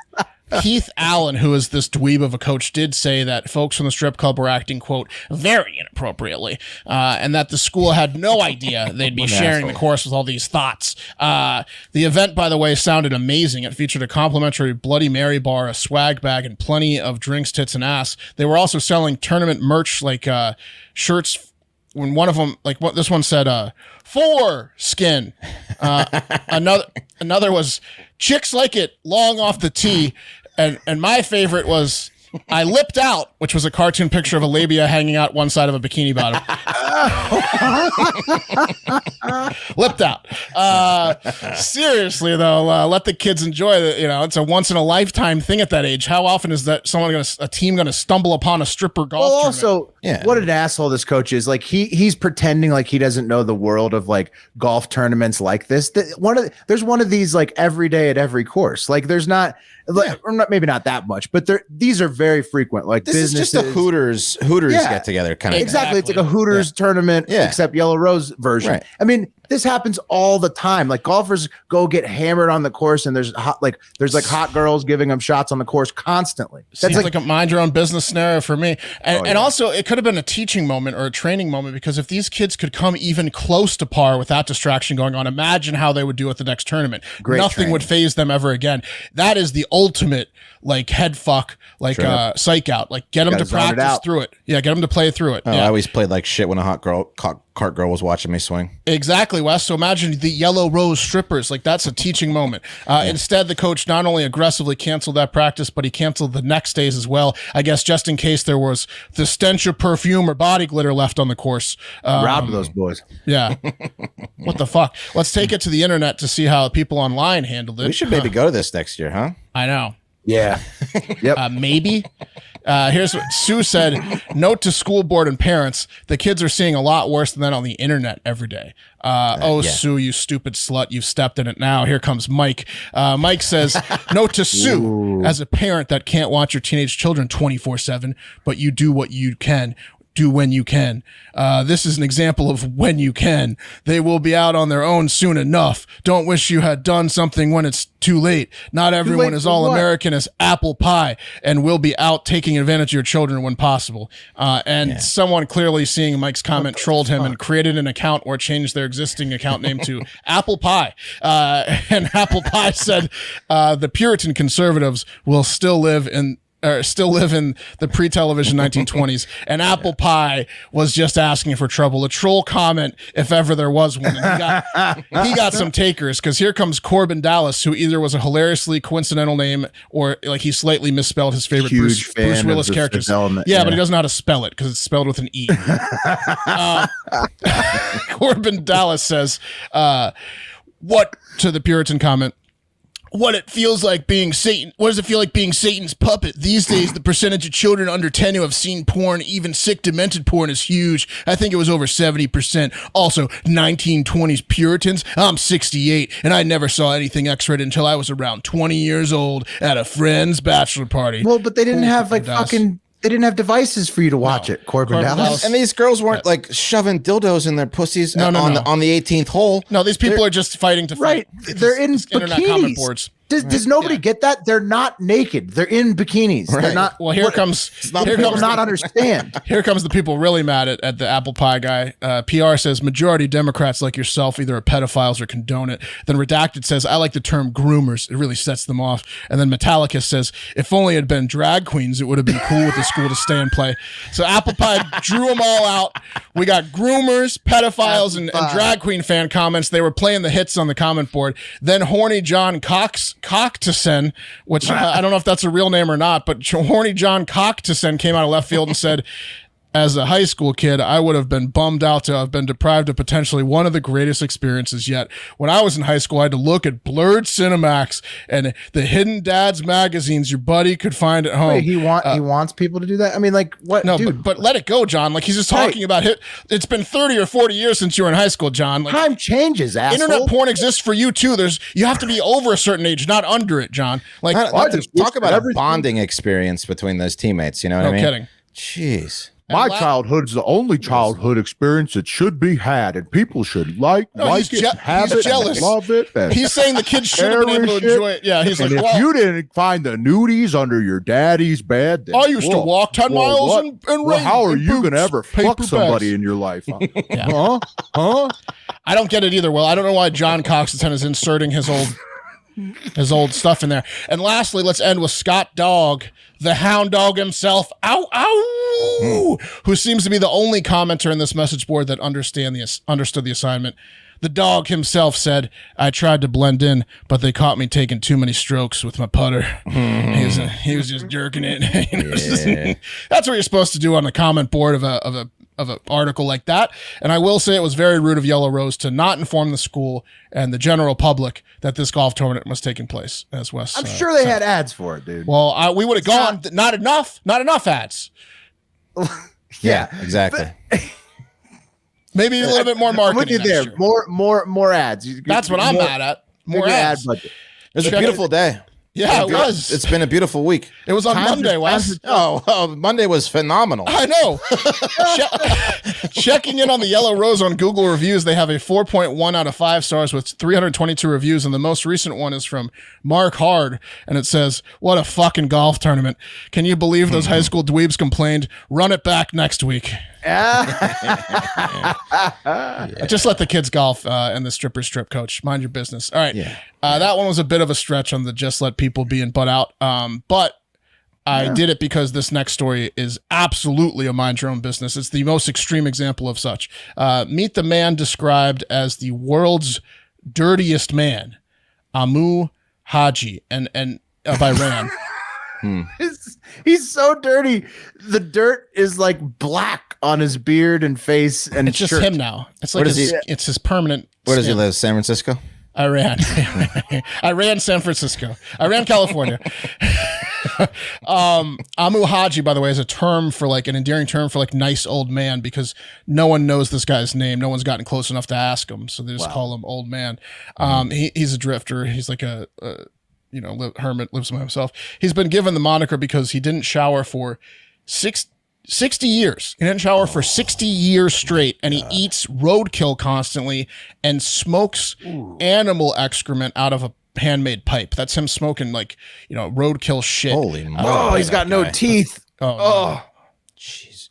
Keith Allen, who is this dweeb of a coach, did say that folks from the strip club were acting, quote, very inappropriately, and that the school had no idea they'd be sharing the course with all these thoughts. The event, by the way, sounded amazing. It featured a complimentary Bloody Mary bar, a swag bag, and plenty of drinks, tits, and ass. They were also selling tournament merch like shirts. When one of them, like what this one said, foreskin. Another was chicks like it long off the tee. And my favorite was I lipped out, which was a cartoon picture of a labia hanging out one side of a bikini bottom. Lipped out. Seriously though, let the kids enjoy it. You know, it's a once in a lifetime thing at that age. How often is that a team going to stumble upon a stripper golf tournament? Also, what an asshole this coach is. Like he's pretending like he doesn't know the world of like golf tournaments like this. There's one of these like every day at every course. Like there's not. Or not, maybe not that much, but these are very frequent. Like this is just a Hooters get together kind of exactly. It's like a Hooters tournament, except Yellow Rose version. Right. I mean, this happens all the time. Like golfers go get hammered on the course, and there's hot girls giving them shots on the course constantly. That's like a mind your own business scenario for me. And also, it could have been a teaching moment or a training moment because if these kids could come even close to par with that distraction going on, imagine how they would do at the next tournament. Nothing would phase them ever again. That is the ultimate like head fuck, like psych out. Like get them to practice through it. Yeah, get them to play through it. I always played like shit when a hot cart girl was watching me swing. Exactly, Wes. So imagine the Yellow Rose strippers. Like that's a teaching moment. Instead, the coach not only aggressively canceled that practice, but he canceled the next days as well. I guess just in case there was the stench of perfume or body glitter left on the course. Robbed those boys. Yeah. What the fuck? Let's take it to the internet to see how people online handled it. We should maybe go to this next year, huh? I know. Yeah. Yep. Maybe. Here's what Sue said. Note to school board and parents, the kids are seeing a lot worse than that on the internet every day. Sue, you stupid slut, you've stepped in it now. Here comes Mike. Mike says, note to Sue, as a parent that can't watch your teenage children 24/7, but you do what you can. Do when you can. This is an example of when you can. They will be out on their own soon enough. Don't wish you had done something when it's too late. Not everyone is all American as apple pie and will be out taking advantage of your children when possible. Someone clearly seeing Mike's comment trolled him and created an account or changed their existing account name to Apple Pie. And Apple Pie said the Puritan conservatives will still live in the pre-television 1920s, and Apple Pie was just asking for trouble. A troll comment, if ever there was one. And he got some takers, because here comes Corbin Dallas, who either was a hilariously coincidental name or like he slightly misspelled his favorite Bruce Willis characters. But he doesn't know how to spell it because it's spelled with an E. Corbin Dallas says, what to the Puritan comment? what it feels like being Satan. What does it feel like being Satan's puppet? These days, the percentage of children under 10 who have seen porn, even sick, demented porn, is huge. I think it was over 70%. Also, 1920s Puritans. I'm 68, and I never saw anything X-rated until I was around 20 years old at a friend's bachelor party. Well, but they didn't have like fucking... They didn't have devices for you to watch it, Corbin Dallas. And these girls weren't like shoving dildos in their pussies on the 18th hole. No, these people are just fighting to fight. Right. They're in internet comment boards. Does nobody get that? They're not naked. They're in bikinis. Right. They're not. Well, here comes not understand. Here comes the people really mad at the apple pie guy. PR says majority Democrats like yourself either are pedophiles or condone it. Then Redacted says I like the term groomers. It really sets them off. And then Metallica says if only it had been drag queens, it would have been cool with the school to stay and play. So apple pie drew them all out. We got groomers, pedophiles, and drag queen fan comments. They were playing the hits on the comment board. Then horny John Cocktusen, which I don't know if that's a real name or not, but horny John Cocktusen came out of left field and said, as a high school kid, I would have been bummed out to have been deprived of potentially one of the greatest experiences yet. When I was in high school, I had to look at blurred Cinemax and the hidden dads magazines your buddy could find at home. Wait, he wants people to do that? I mean, like, what? No, dude. But let it go, John. Like, he's just talking about it. It's been 30 or 40 years since you were in high school, John. Like, time changes, asshole. Internet porn exists for you, too. You have to be over a certain age, not under it, John. Like, talk about a bonding experience between those teammates. You know what I mean? No kidding. Jeez. My childhood is the only childhood experience that should be had, and people should have it, jealous. Love it. He's saying the kids should have been able to enjoy it. Yeah, he's and like, if you didn't find the nudies under your daddy's bed, then, I used to walk 10 miles and rain. How are you going to ever fuck somebody in your life? Huh? Huh? I don't get it either. Well, I don't know why John Coxton is inserting his old stuff in there. And lastly, let's end with Scott Dog, the hound dog himself, who seems to be the only commenter in this message board that understood the assignment. The dog himself said, I tried to blend in, but they caught me taking too many strokes with my putter. He was just jerking it. That's what you're supposed to do on the comment board of an article like that. And I will say it was very rude of Yellow Rose to not inform the school and the general public that this golf tournament was taking place as West. I'm sure they had ads for it, dude. Well, we would have gone. Not enough ads. Yeah, exactly. Maybe a little bit more marketing. I'm with you there. More ads. That's what I'm mad at. More ads. Ad budget. It was a beautiful day. Yeah, it was. It's been a beautiful week. It was on Monday, Wes. Monday was phenomenal. I know. Checking in on the Yellow Rose on Google reviews, they have a 4.1 out of 5 stars with 322 reviews, and the most recent one is from Mark Hard, and it says, what a fucking golf tournament. Can you believe those high school dweebs complained? Run it back next week. Just let the kids golf and the strippers strip, coach. Mind your business. All right. Yeah. That one was a bit of a stretch on the just let people be and butt out. But I did it because this next story is absolutely a mind your own business. It's the most extreme example of such. Meet the man described as the world's dirtiest man, Amu Haji, and of Iran. He's so dirty. The dirt is like black on his beard and face and it's just shirt. Him now. It's like it's his permanent. Where does he live? San Francisco? Iran, San Francisco, Iran, California. Amu Haji, by the way, is a term for like an endearing term for like nice old man because no one knows this guy's name. No one's gotten close enough to ask him, so they just call him old man. He's a drifter. He's like a hermit, lives by himself. He's been given the moniker because he didn't shower for 60 years. He didn't shower for 60 years straight, and he eats roadkill constantly and smokes animal excrement out of a handmade pipe. That's him smoking roadkill shit. Holy moly. He's got no teeth. Jeez.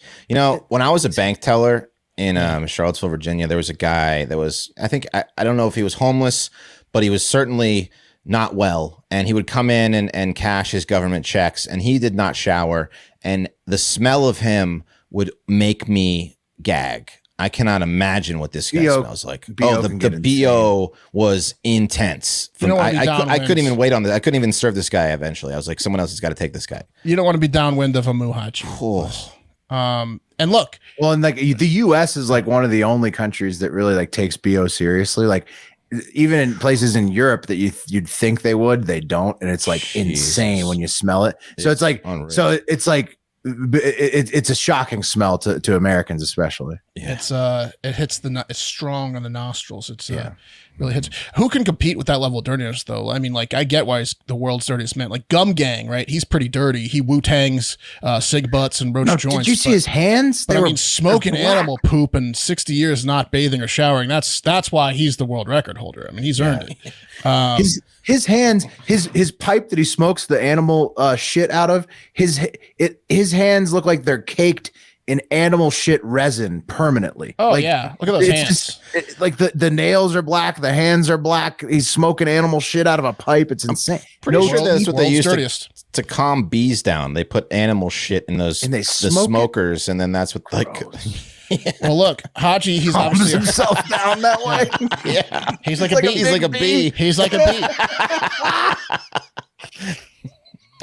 When I was a bank teller in Charlottesville, Virginia, there was a guy that was, I don't know if he was homeless, but he was certainly not well, and he would come in and cash his government checks, and he did not shower, and the smell of him would make me gag. I cannot imagine what this guy smells like. The BO was intense. I couldn't even wait on this. I couldn't even serve this guy eventually. I was like, someone else has got to take this guy. You don't want to be downwind of a Muhachi. And look. Well, and like the US is like one of the only countries that really like takes BO seriously. Like even in places in Europe that you'd think they would, they don't, and it's like insane when you smell it. So it's like, unreal. It's a shocking smell to Americans, especially. Yeah. It hits it's strong on the nostrils. It's really hits. Who can compete with that level of dirtiness, though? I mean, like, I get why he's the world's dirtiest man. Like Gum Gang, right? He's pretty dirty. He Wu-Tangs cig butts and roach joints. Did you see his hands? Smoking animal poop and 60 years not bathing or showering. That's why he's the world record holder. I mean, he's earned it. His hands, his pipe that he smokes the animal shit out of, his hands look like they're caked in animal shit resin permanently. Oh, like, yeah. Look at those hands. Like the nails are black, the hands are black. He's smoking animal shit out of a pipe. It's insane. Pretty sure that's what they used to calm bees down. They put animal shit in the smokers, and then that's what Well, look, Haji, he's obviously himself down that way. Yeah, he's like a bee. He's like a bee. He's like a bee.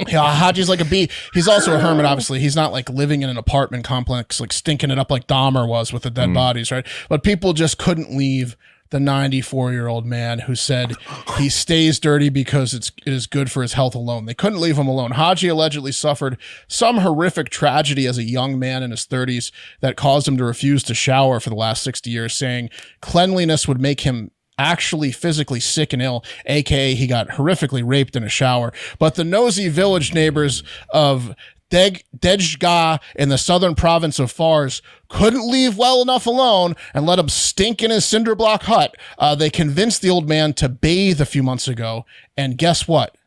Yeah, Haji's like a bee. He's also a hermit, obviously. He's not like living in an apartment complex, like stinking it up like Dahmer was with the dead bodies, right? But people just couldn't leave the 94-year-old man who said he stays dirty because it is good for his health alone. They couldn't leave him alone. Haji allegedly suffered some horrific tragedy as a young man in his 30s that caused him to refuse to shower for the last 60 years, saying cleanliness would make him actually physically sick and ill, aka he got horrifically raped in a shower. But the nosy village neighbors of Dejga in the southern province of Fars couldn't leave well enough alone and let him stink in his cinder block hut. They convinced the old man to bathe a few months ago, and guess what?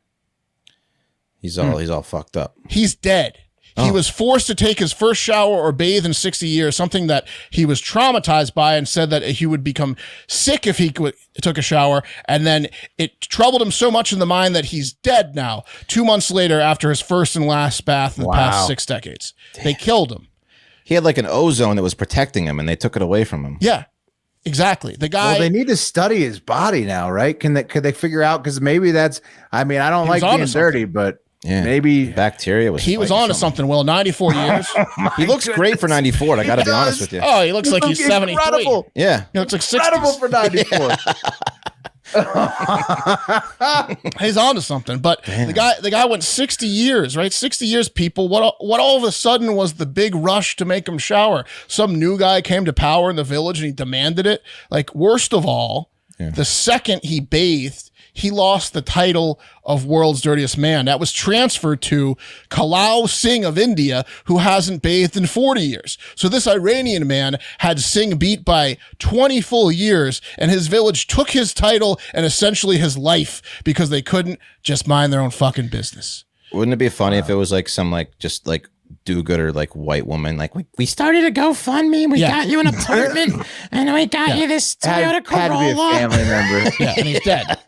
He's all fucked up. He's dead. He was forced to take his first shower or bathe in 60 years, something that he was traumatized by, and said that he would become sick if he took a shower. And then it troubled him so much in the mind that he's dead now, 2 months later after his first and last bath in the past 6 decades. Damn. They killed him. He had like an ozone that was protecting him, and they took it away from him. Yeah, exactly. The guy. Well, they need to study his body now, right? Could they figure out? Because maybe that's. I mean, I don't like being dirty, but. Yeah, maybe bacteria was. He was on to something. Well, 94 years. He looks great for 94. I got to be honest with you. Oh, he looks like he's 73. Incredible. Yeah, he looks like 60. Incredible for 94. He's on to something. But the guy went 60 years, right? 60 years, people. What all of a sudden was the big rush to make him shower? Some new guy came to power in the village and he demanded it. Like, worst of all, the second he bathed, he lost the title of world's dirtiest man. That was transferred to Kalau Singh of India, who hasn't bathed in 40 years. So this Iranian man had Singh beat by 20 full years, and his village took his title and essentially his life because they couldn't just mind their own fucking business. Wouldn't it be funny if it was like some just do-gooder white woman, like we started a GoFundMe, we got you an apartment, and we got you this Toyota Corolla. Had to be a family member. Yeah, and he's dead.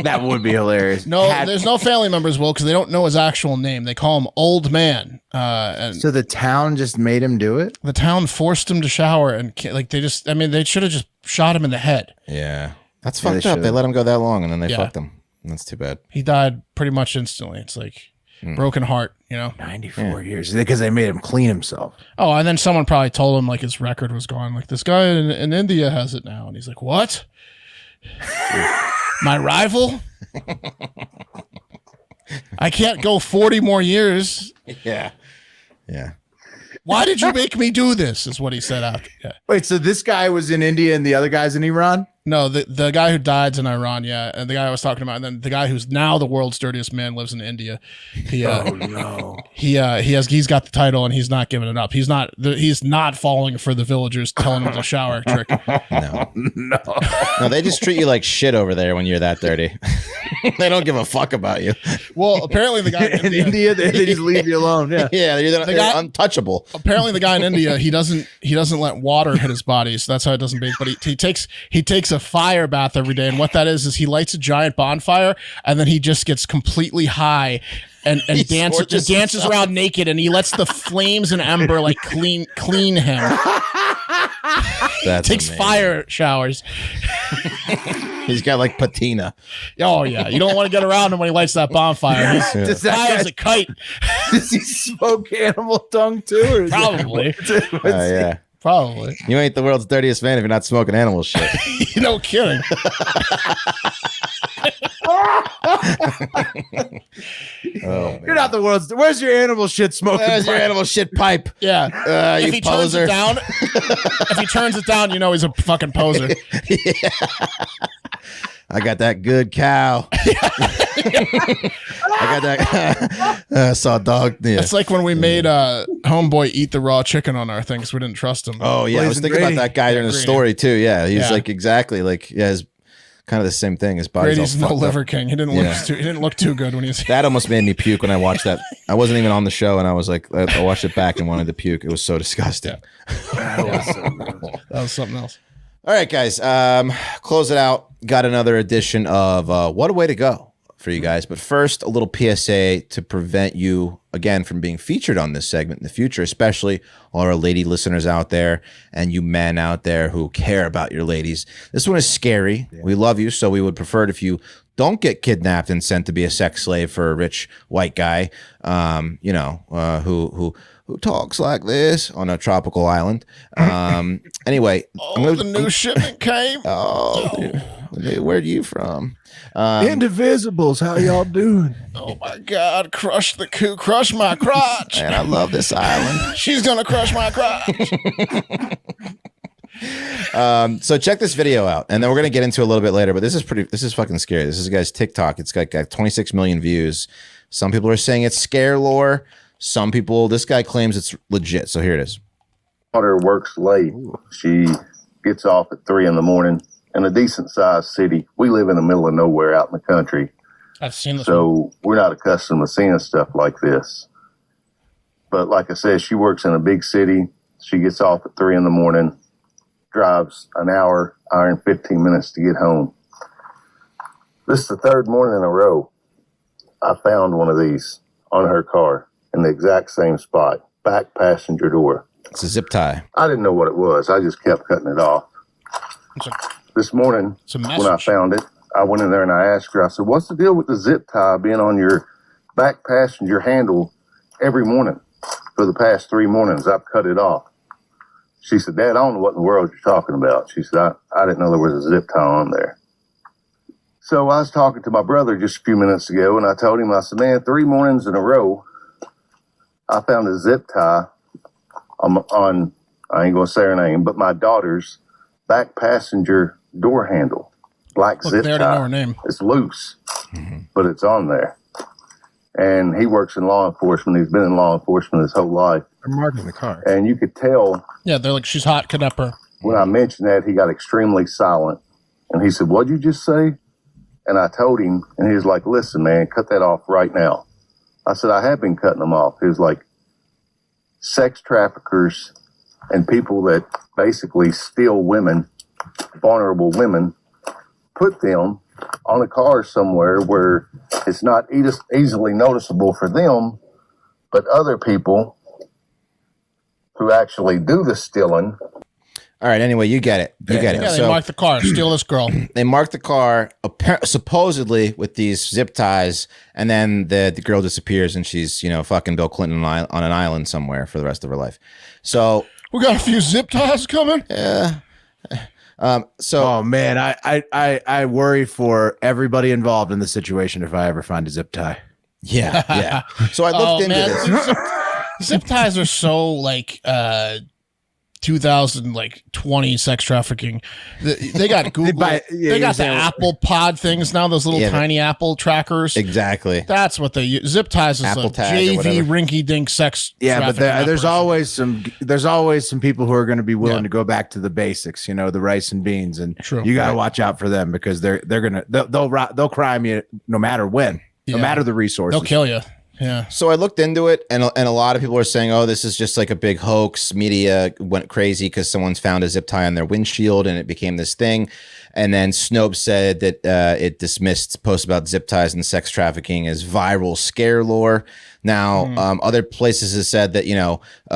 That would be hilarious. No, there's no family members, Will, because they don't know his actual name. They call him Old Man. And so the town just made him do it? The town forced him to shower, and they should have just shot him in the head. Yeah. That's fucked up. They let him go that long, and then they fucked him. That's too bad. He died pretty much instantly. It's like broken heart, 94 years because they made him clean himself. Oh, and then someone probably told him like his record was gone. Like, this guy in India has it now, and he's like, "What? My rival? I can't go 40 more years." Yeah. Why did you make me do this? Is what he said after. Yeah. Wait, so this guy was in India and the other guy's in Iran? No, the guy who died's in Iran, and the guy I was talking about, and then the guy who's now the world's dirtiest man lives in India. He's got the title and he's not giving it up. He's not falling for the villagers telling him to shower trick. No, they just treat you like shit over there when you're that dirty. They don't give a fuck about you. Well, apparently the guy in India they just leave you alone. Yeah, they're untouchable. Apparently the guy in India, he doesn't let water hit his body, so that's how it doesn't bathe. But he takes a fire bath every day, and what that is he lights a giant bonfire, and then he just gets completely high and dances around naked, and he lets the flames and ember clean him. Takes amazing. fire showers. He's got patina. Oh yeah, you don't want to get around him when he lights that bonfire. He's high as a kite. Does he smoke animal tongue too? Probably. Yeah. Probably. You ain't the world's dirtiest man if you're not smoking animal shit. No kidding. You're not the world's. Where's your animal shit smoking? Where's your animal shit pipe? Yeah. If he turns it down, you know he's a fucking poser. Yeah. I got that good cow. I got that. I saw a dog. Yeah. It's like when we made Homeboy eat the raw chicken on our things. We didn't trust him. Oh, yeah. I was thinking about that guy during the story, too. Yeah. He's like exactly like, it's kind of the same thing. His body's Brady's all no liver up. king. He didn't look too good when he was. That almost made me puke when I watched that. I wasn't even on the show, and I was like, I watched it back and wanted to puke. It was so disgusting. That was something else. All right, guys. Close it out. Got another edition of What a Way to Go for you guys. But first, a little PSA to prevent you, again, from being featured on this segment in the future, especially all our lady listeners out there and you men out there who care about your ladies. This one is scary. Yeah. We love you, so we would prefer it if you don't get kidnapped and sent to be a sex slave for a rich white guy, who talks like this on a tropical island. Anyway, the new shipment came. Dude, where are you from? Indivisibles, how y'all doing? Oh my God, Crush the Coup, crush my crotch. And I love this island. She's gonna crush my crotch. So check this video out, and then we're gonna get into a little bit later. But this is fucking scary. This is a guy's TikTok. It's got 26 million views. Some people are saying it's scare lore. Some people, this guy claims it's legit. So here it is. Daughter works late. She gets off at 3 a.m. in a decent sized city. We live in the middle of nowhere out in the country. I've seen this. So we're not accustomed to seeing stuff like this. But like I said, she works in a big city. She gets off at 3 a.m, drives an hour and 15 minutes to get home. This is the third morning in a row I found one of these on her car in the exact same spot, back passenger door. It's a zip tie. I didn't know what it was. I just kept cutting it off. This morning, when I found it, I went in there and I asked her, I said, what's the deal with the zip tie being on your back passenger handle every morning? For the past 3 mornings, I've cut it off. She said, Dad, I don't know what in the world you're talking about. She said, I didn't know there was a zip tie on there. So I was talking to my brother just a few minutes ago, and I told him, I said, man, 3 mornings in a row, I found a zip tie on I ain't going to say her name, but my daughter's back passenger door handle. Black zip tie. Know her name. It's loose, but it's on there. And he works in law enforcement. He's been in law enforcement his whole life. I'm marking the car. And you could tell. Yeah, they're like, she's hot, kidnap her. When I mentioned that, he got extremely silent. And he said, what'd you just say? And I told him, and he was like, listen, man, cut that off right now. I said, I have been cutting them off. He was like, sex traffickers and people that basically steal women, vulnerable women, put them on a car somewhere where it's not easily noticeable for them, but other people who actually do the stealing. All right. Anyway, you get it. You get it. Yeah, they mark the car. Steal this girl. They marked the car supposedly with these zip ties, and then the girl disappears, and she's fucking Bill Clinton on an island somewhere for the rest of her life. So we got a few zip ties coming. Yeah. Oh man, I worry for everybody involved in the situation if I ever find a zip tie. Yeah, yeah. So I looked into this. Zip ties are so like 2020 sex trafficking. They got Google. They got the Apple Pod things now. Those little tiny Apple trackers. Exactly. That's what they use. Zip ties is Apple like tag JV rinky dink sex. Yeah, but there's always some people who are going to be willing to go back to the basics. The rice and beans, and you got to watch out for them because they'll crime you no matter when, no matter the resources. They'll kill you. Yeah. So I looked into it, and a lot of people are saying, "Oh, this is just like a big hoax." Media went crazy because someone's found a zip tie on their windshield, and it became this thing. And then Snopes said that it dismissed posts about zip ties and sex trafficking as viral scare lore. Now, other places have said that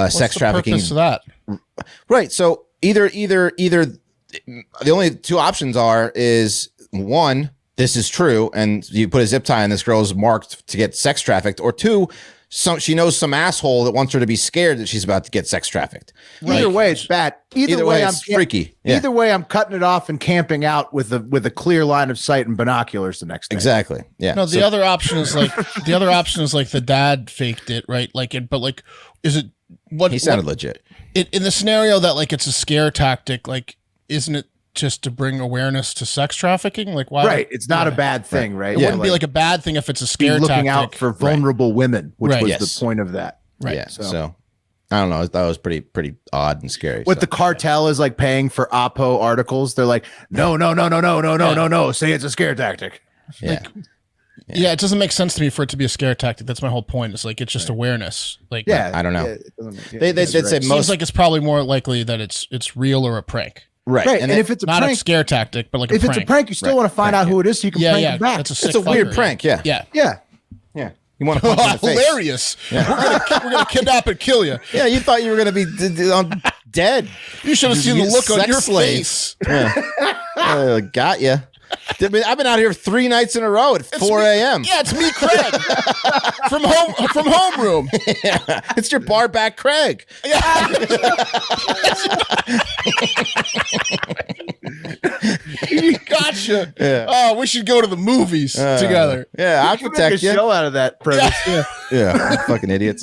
sex trafficking. What's the purpose of that? Right. So either the only two options is one, this is true, and you put a zip tie and this girl's marked to get sex trafficked, or two, she knows some asshole that wants her to be scared that she's about to get sex trafficked. Either way, it's bad. Either way, it's freaky. Yeah. Either way, I'm cutting it off and camping out with a clear line of sight and binoculars the next day. Exactly. Yeah. No, the other option is like the dad faked it, right? Like it, but like, is it what he sounded legit in the scenario that like it's a scare tactic? Like, isn't it just to bring awareness to sex trafficking? Like, why? Right. It's not a bad thing, right? It wouldn't be like a bad thing if it's a scare looking tactic. out for vulnerable women, which was Yes. the point of that. Right. Yeah. So I don't know. That was pretty odd and scary. What the cartel is like paying for Oppo articles. They're like, no. Say it's a scare tactic. Yeah. Yeah, it doesn't make sense to me for it to be a scare tactic. That's my whole point. It's like it's just awareness. Like, I don't know. They said it seems like it's probably more likely that it's real or a prank. Right. And if it's a not prank, a scare tactic, but like if a prank. it's a prank, you still want to find out who it is so you can prank them back. It's a weird prank. Yeah. Yeah. You want to punch him in the face. Hilarious. Yeah. We're gonna kidnap and kill you. Yeah, you thought you were gonna be dead. You should have seen the look on your face. Yeah. Got you. I've been out here 3 nights in a row at 4 a.m. Yeah, it's me, Craig, from homeroom. Yeah, it's your bar back, Craig. Yeah. Gotcha. Yeah. Oh, we should go to the movies together. Yeah, I'll protect you. Show out of that premise. Yeah, fucking idiots.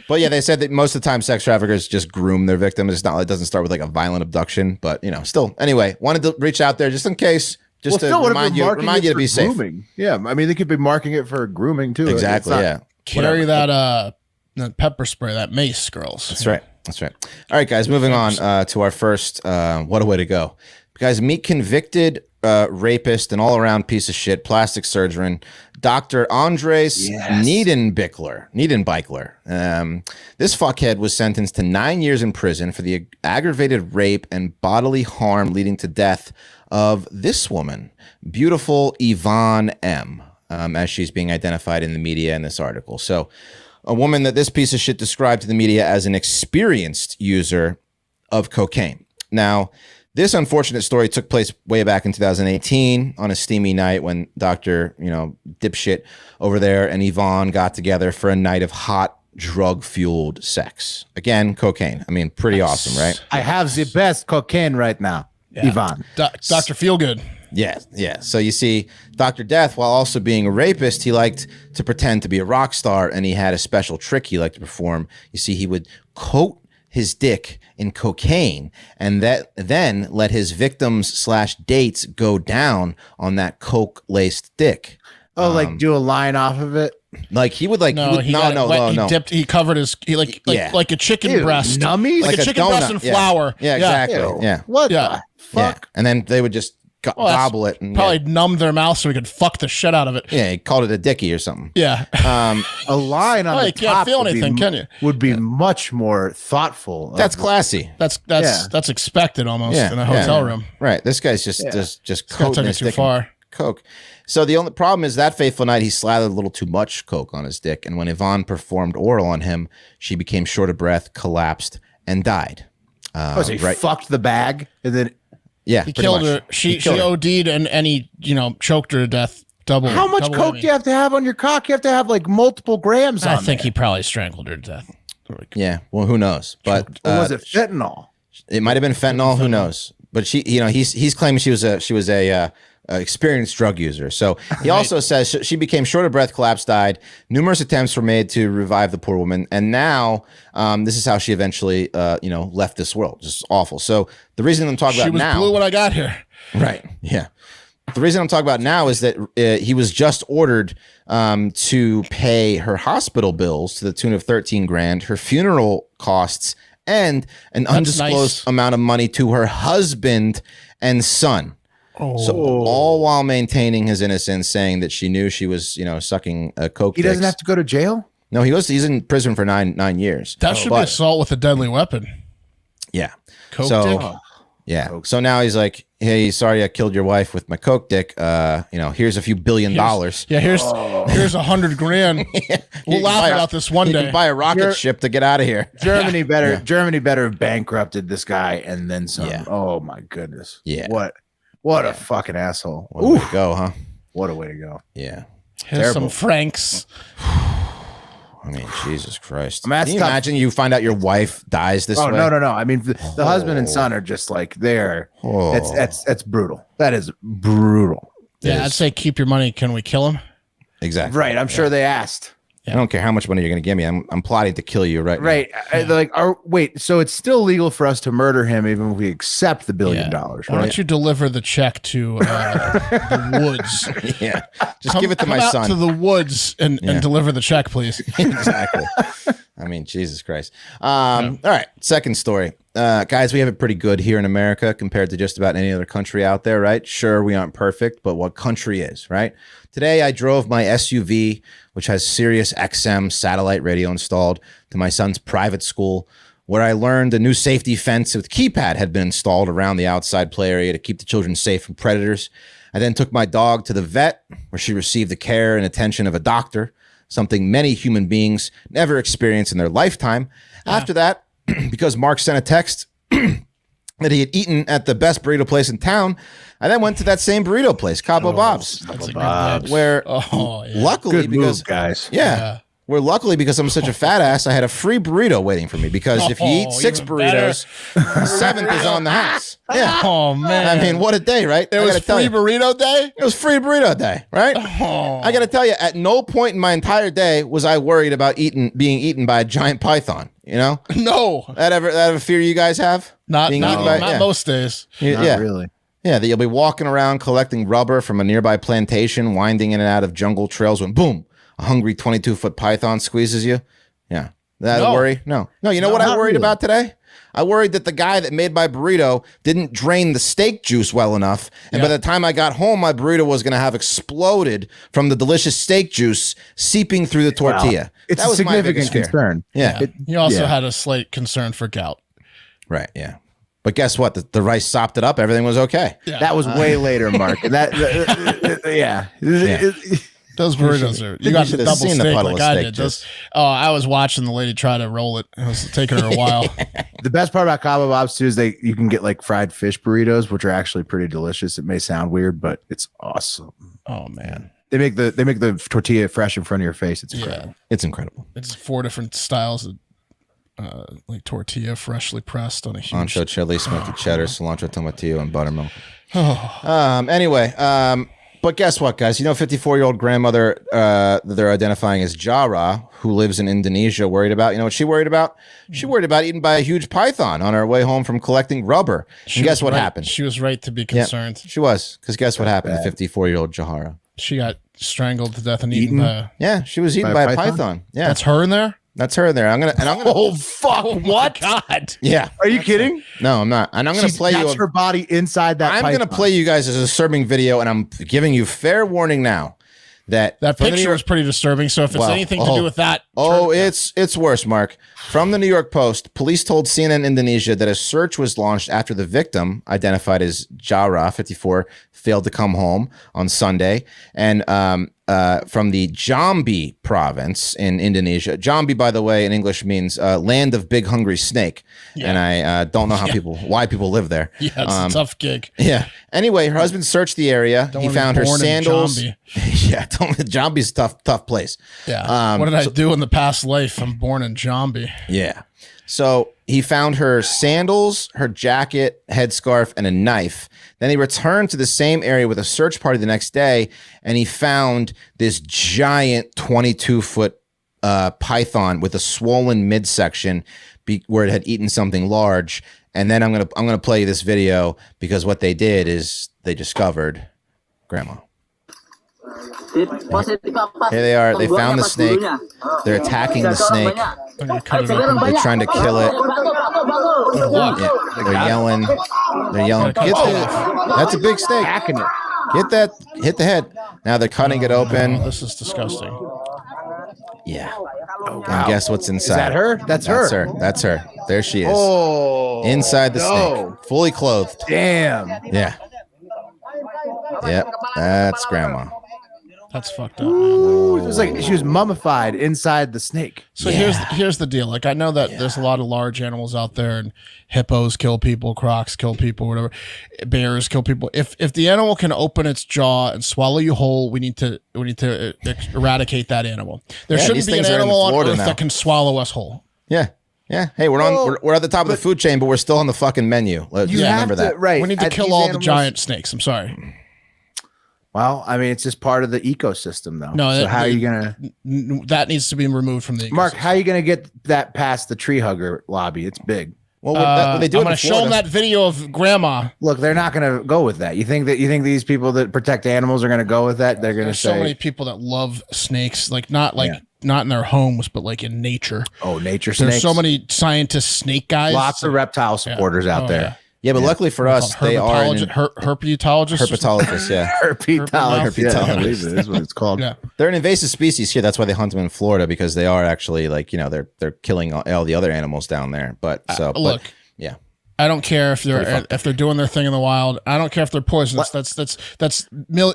But yeah, they said that most of the time sex traffickers just groom their victims. It doesn't start with like a violent abduction, but still. Anyway, wanted to reach out there just in case, just to remind you to be safe. Grooming. Yeah, I mean they could be marking it for grooming too. Exactly. Yeah. Carry that pepper spray, that mace, girls. That's right. All right, guys, moving on to our first. What a way to go, guys! Meet convicted rapist and all-around piece of shit plastic surgeon, Dr. Andres Niedenbichler. This fuckhead was sentenced to 9 years in prison for the aggravated rape and bodily harm leading to death of this woman, beautiful Yvonne M., as she's being identified in the media in this article. So a woman that this piece of shit described to the media as an experienced user of cocaine. Now, this unfortunate story took place way back in 2018 on a steamy night when Dr. Dipshit over there and Yvonne got together for a night of hot drug-fueled sex. Again, cocaine. I mean, pretty awesome, right? I have the best cocaine right now, Yvonne. Dr. Feelgood. Yeah. So you see, Dr. Death, while also being a rapist, he liked to pretend to be a rock star, and he had a special trick he liked to perform. You see, he would coat his dick in cocaine and then let his victims/dates go down on that coke-laced dick. Oh, like do a line off of it? Like he would like no. He covered his like a chicken breast, nummies, like a chicken breast in flour. Yeah, exactly. Yeah. What the fuck? Yeah. And then they would just gobble it and probably numb their mouth so we could fuck the shit out of it. Yeah, he called it a dickie or something. Yeah. A line on the you can't top feel anything, can you? Would be much more thoughtful. That's classy. That's expected almost in a hotel room. Right. This guy's just coating his too dick far. Coke. So the only problem is that fateful night he slathered a little too much coke on his dick, and when Yvonne performed oral on him, she became short of breath, collapsed, and died. So he fucked the bag and then he killed her. She OD'd and he choked her to death. How much coke do you have to have on your cock? You have to have like multiple grams. I think he probably strangled her to death. Yeah. Well, who knows? But or was it fentanyl? It might have been fentanyl. Who knows? But he's claiming she was a experienced drug user. So he also says she became short of breath, collapsed, died. Numerous attempts were made to revive the poor woman, and now this is how she eventually left this world. Just awful. So the reason I'm talking about now, she was blue when I got here. Right? Yeah. The reason I'm talking about now is that he was just ordered to pay her hospital bills to the tune of $13,000, her funeral costs, and an undisclosed amount of money to her husband and son. So all while maintaining his innocence, saying that she knew she was, sucking coke. He doesn't have to go to jail? No, he's in prison for nine years. That should be assault with a deadly weapon. Yeah. Coke dick. Yeah. Coke. So now he's like, hey, sorry I killed your wife with my coke dick. Here's a few $1 billion. Here's $100,000. We'll laugh about this one day. You can buy a rocket ship to get out of here. Germany better have bankrupted this guy and then some. Yeah. Oh my goodness. Yeah. What a fucking asshole. What a way to go, huh? What a way to go. Yeah. Here's some Franks. I mean, Jesus Christ. I mean, can you imagine you find out your wife dies this way? No. I mean, the husband and son are just like there. That's brutal. That is brutal. Yeah, I'd say keep your money. Can we kill him? Exactly. Right. I'm sure they asked. I don't care how much money you're going to give me. I'm plotting to kill you right now. Right. Wait, so it's still legal for us to murder him even if we accept the $1 billion, right? Why don't you deliver the check to the woods? Yeah. Just give it to my son. To the woods and deliver the check, please. Exactly. I mean, Jesus Christ. All right. Second story. Guys, we have it pretty good here in America compared to just about any other country out there, right? Sure, we aren't perfect, but what country is, right? Today, I drove my SUV, which has Sirius XM satellite radio installed, to my son's private school, where I learned a new safety fence with keypad had been installed around the outside play area to keep the children safe from predators. I then took my dog to the vet, where she received the care and attention of a doctor, something many human beings never experience in their lifetime. After that, because Mark sent a text that he had eaten at the best burrito place in town, I then went to that same burrito place, Cabo Bob's, where luckily, because guys, where luckily because I'm such a fat ass, I had a free burrito waiting for me. Because if you eat 6 burritos, the 7th is on the house. Yeah. Oh man. I mean, what a day, right? It was free burrito day. It was free burrito day, right? I got to tell you, at no point in my entire day was I worried about being eaten by a giant python. You know? No. That ever fear you guys have? Not most days. Not really. Yeah, that you'll be walking around collecting rubber from a nearby plantation, winding in and out of jungle trails when, boom, a hungry 22-foot python squeezes you. Yeah. That worry? No. You know what I worried about today? I worried that the guy that made my burrito didn't drain the steak juice well enough. And by the time I got home, my burrito was going to have exploded from the delicious steak juice seeping through the tortilla. Wow. It's a significant concern. Yeah. You also had a slight concern for gout. Right, yeah. But guess what? The rice sopped it up. Everything was okay. Yeah. That was way later, Mark. Those burritos are. You got the double steak like I did. I was watching the lady try to roll it. It was taking her a while. The best part about Cabo Bob's too is you can get like fried fish burritos, which are actually pretty delicious. It may sound weird, but it's awesome. Oh man. They make the tortilla fresh in front of your face. It's incredible. Yeah. It's incredible. It's 4 different styles of like tortilla freshly pressed on a huge ancho, chili, smoky cheddar, cilantro, tomatillo, and buttermilk. Anyway, but guess what, guys? 54-year-old grandmother they're identifying as Jara, who lives in Indonesia, worried about, what she worried about? She worried about eaten by a huge python on her way home from collecting rubber. And guess what happened? She was right to be concerned. Yeah, she was, because guess what happened to 54-year-old Jahara? She got strangled to death and eaten by she was eaten by a python. Yeah. That's her in there? That's her there. I'm gonna. Oh fuck! What? God. Yeah. Are you kidding? No, I'm not. And I'm gonna play you. That's her body inside that. I'm gonna play you guys a disturbing video, and I'm giving you fair warning now that picture was pretty disturbing. So if it's anything to do with that, it's worse, Mark. From the New York Post, police told CNN Indonesia that a search was launched after the victim, identified as Jara, 54, failed to come home on Sunday, and from the Jambi province in Indonesia. Jambi, by the way, in English means land of big hungry snake. Yeah. And I don't know why people live there. Yeah, it's a tough gig. Yeah. Anyway, her husband searched the area. He found her sandals. Yeah, Jambi's a tough place. Yeah. What did I do in the past life? I'm born in Jambi. Yeah. So he found her sandals, her jacket, headscarf, and a knife. Then he returned to the same area with a search party the next day, and he found this giant 22-foot python with a swollen midsection where it had eaten something large. And then I'm gonna play you this video because what they did is they discovered Grandma. Here they are. They found the snake. They're attacking the snake. They're trying to kill it. Yeah, they're yelling. That's a big snake. Hit the head. Now they're cutting it open. Oh, this is disgusting. Yeah. Oh, wow. And guess what's inside? Is that her? That's her. That's her. There she is. Oh, inside the snake, fully clothed. Damn. Yeah. Yep. That's Grandma. That's fucked up, man. Ooh, it was like she was mummified inside the snake. So here's the deal. Like I know that there's a lot of large animals out there, and hippos kill people, crocs kill people, whatever. Bears kill people. If the animal can open its jaw and swallow you whole, we need to eradicate that animal. There shouldn't be an animal on Earth that can swallow us whole. Yeah. Yeah. Hey, we're at the top of the food chain, but we're still on the fucking menu. Let's remember that. Right. We need to kill all the giant snakes. I'm sorry. Well, I mean, it's just part of the ecosystem, though. No, so how are you gonna? That needs to be removed from the ecosystem. Mark, how are you gonna get that past the tree hugger lobby? It's big. Well, they do. I'm gonna show them that video of Grandma. Look, they're not gonna go with that. You think these people that protect animals are gonna go with that? They're gonna say so many people that love snakes, not in their homes, but like in nature. Oh, nature snakes. There's so many scientist snake guys. Lots of reptile supporters out there. Yeah. Yeah, but luckily for us, they are herpetologists. Herpetologists, yeah. Herpetologists is what it's called. Yeah, they're an invasive species here. That's why they hunt them in Florida, because they are actually they're killing all the other animals down there. But look, yeah. I don't care if they're doing their thing in the wild. I don't care if they're poisonous. That's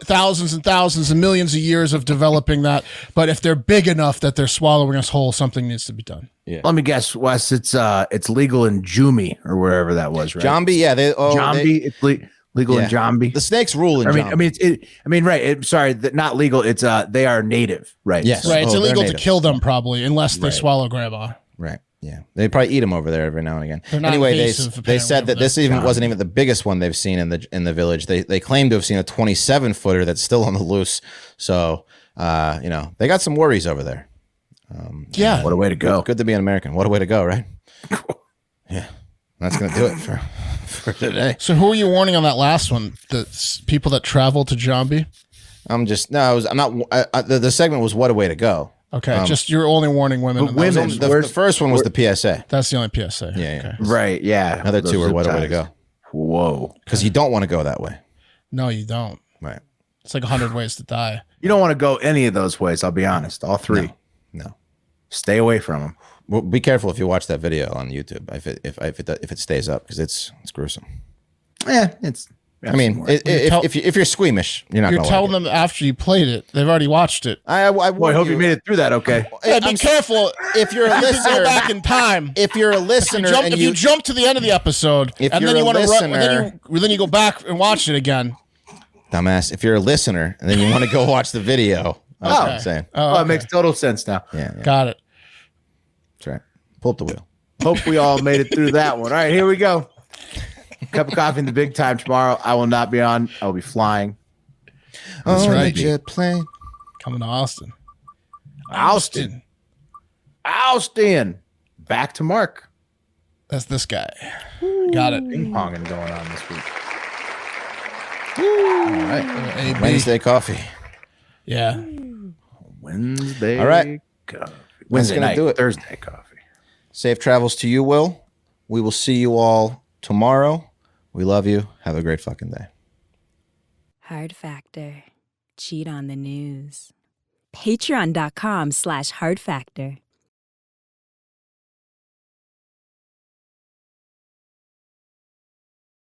thousands and thousands and millions of years of developing that. But if they're big enough that they're swallowing us whole, something needs to be done. Yeah. Let me guess, Wes. It's legal in Jumi or wherever that was, right? Jambi, yeah. It's legal in Jambi. The snakes rule in Jambi. Right. Not legal. It's they are native, right? Yes. Right. It's illegal to kill them probably, unless they swallow Grandma. Right. Yeah, they probably eat them over there every now and again. Anyway, they said that this wasn't even the biggest one they've seen in the village. They claim to have seen a 27-footer that's still on the loose. So they got some worries over there. Yeah, what a way to go! Good to be an American. What a way to go, right? Yeah, that's gonna do it for today. So who are you warning on that last one? The people that travel to Jambi? I'm not. The segment was what a way to go. Okay, just you're only warning women. The first one was the PSA. That's the only PSA. Yeah. Okay. Right. Yeah. Another two are what a way to go. Whoa. Because you don't want to go that way. No, you don't. Right. It's like 100 ways to die. You don't want to go any of those ways. I'll be honest. All three. No. Stay away from them. Well, be careful if you watch that video on YouTube. If it stays up, because it's gruesome. Yeah. It's. I mean, if you're squeamish, you're not. You're telling them after you played it. They've already watched it. I hope you made it through that. Okay. Hey, be careful if you're a listener. Go back in time. If you're a listener, if you jump to the end of the episode, and then you want to run, then you go back and watch it again. Dumbass. If you're a listener and then you want to go watch the video, that's what I'm saying. Oh, it makes total sense now. Yeah. Got it. That's right. Pull up the wheel. Hope we all made it through that one. All right, here we go. Cup of coffee in the big time tomorrow. I will not be on. I will be flying. That's right. Jet plane coming to Austin. Austin. Back to Mark. That's this guy. Got it. Ping ponging going on this week. All right. Wednesday coffee. Yeah. Wednesday. All right. Coffee. Wednesday night. Do it. Thursday coffee. Safe travels to you, Will. We will see you all tomorrow. We love you. Have a great fucking day. Hard Factor. Cheat on the news. Patreon.com/Hard Factor.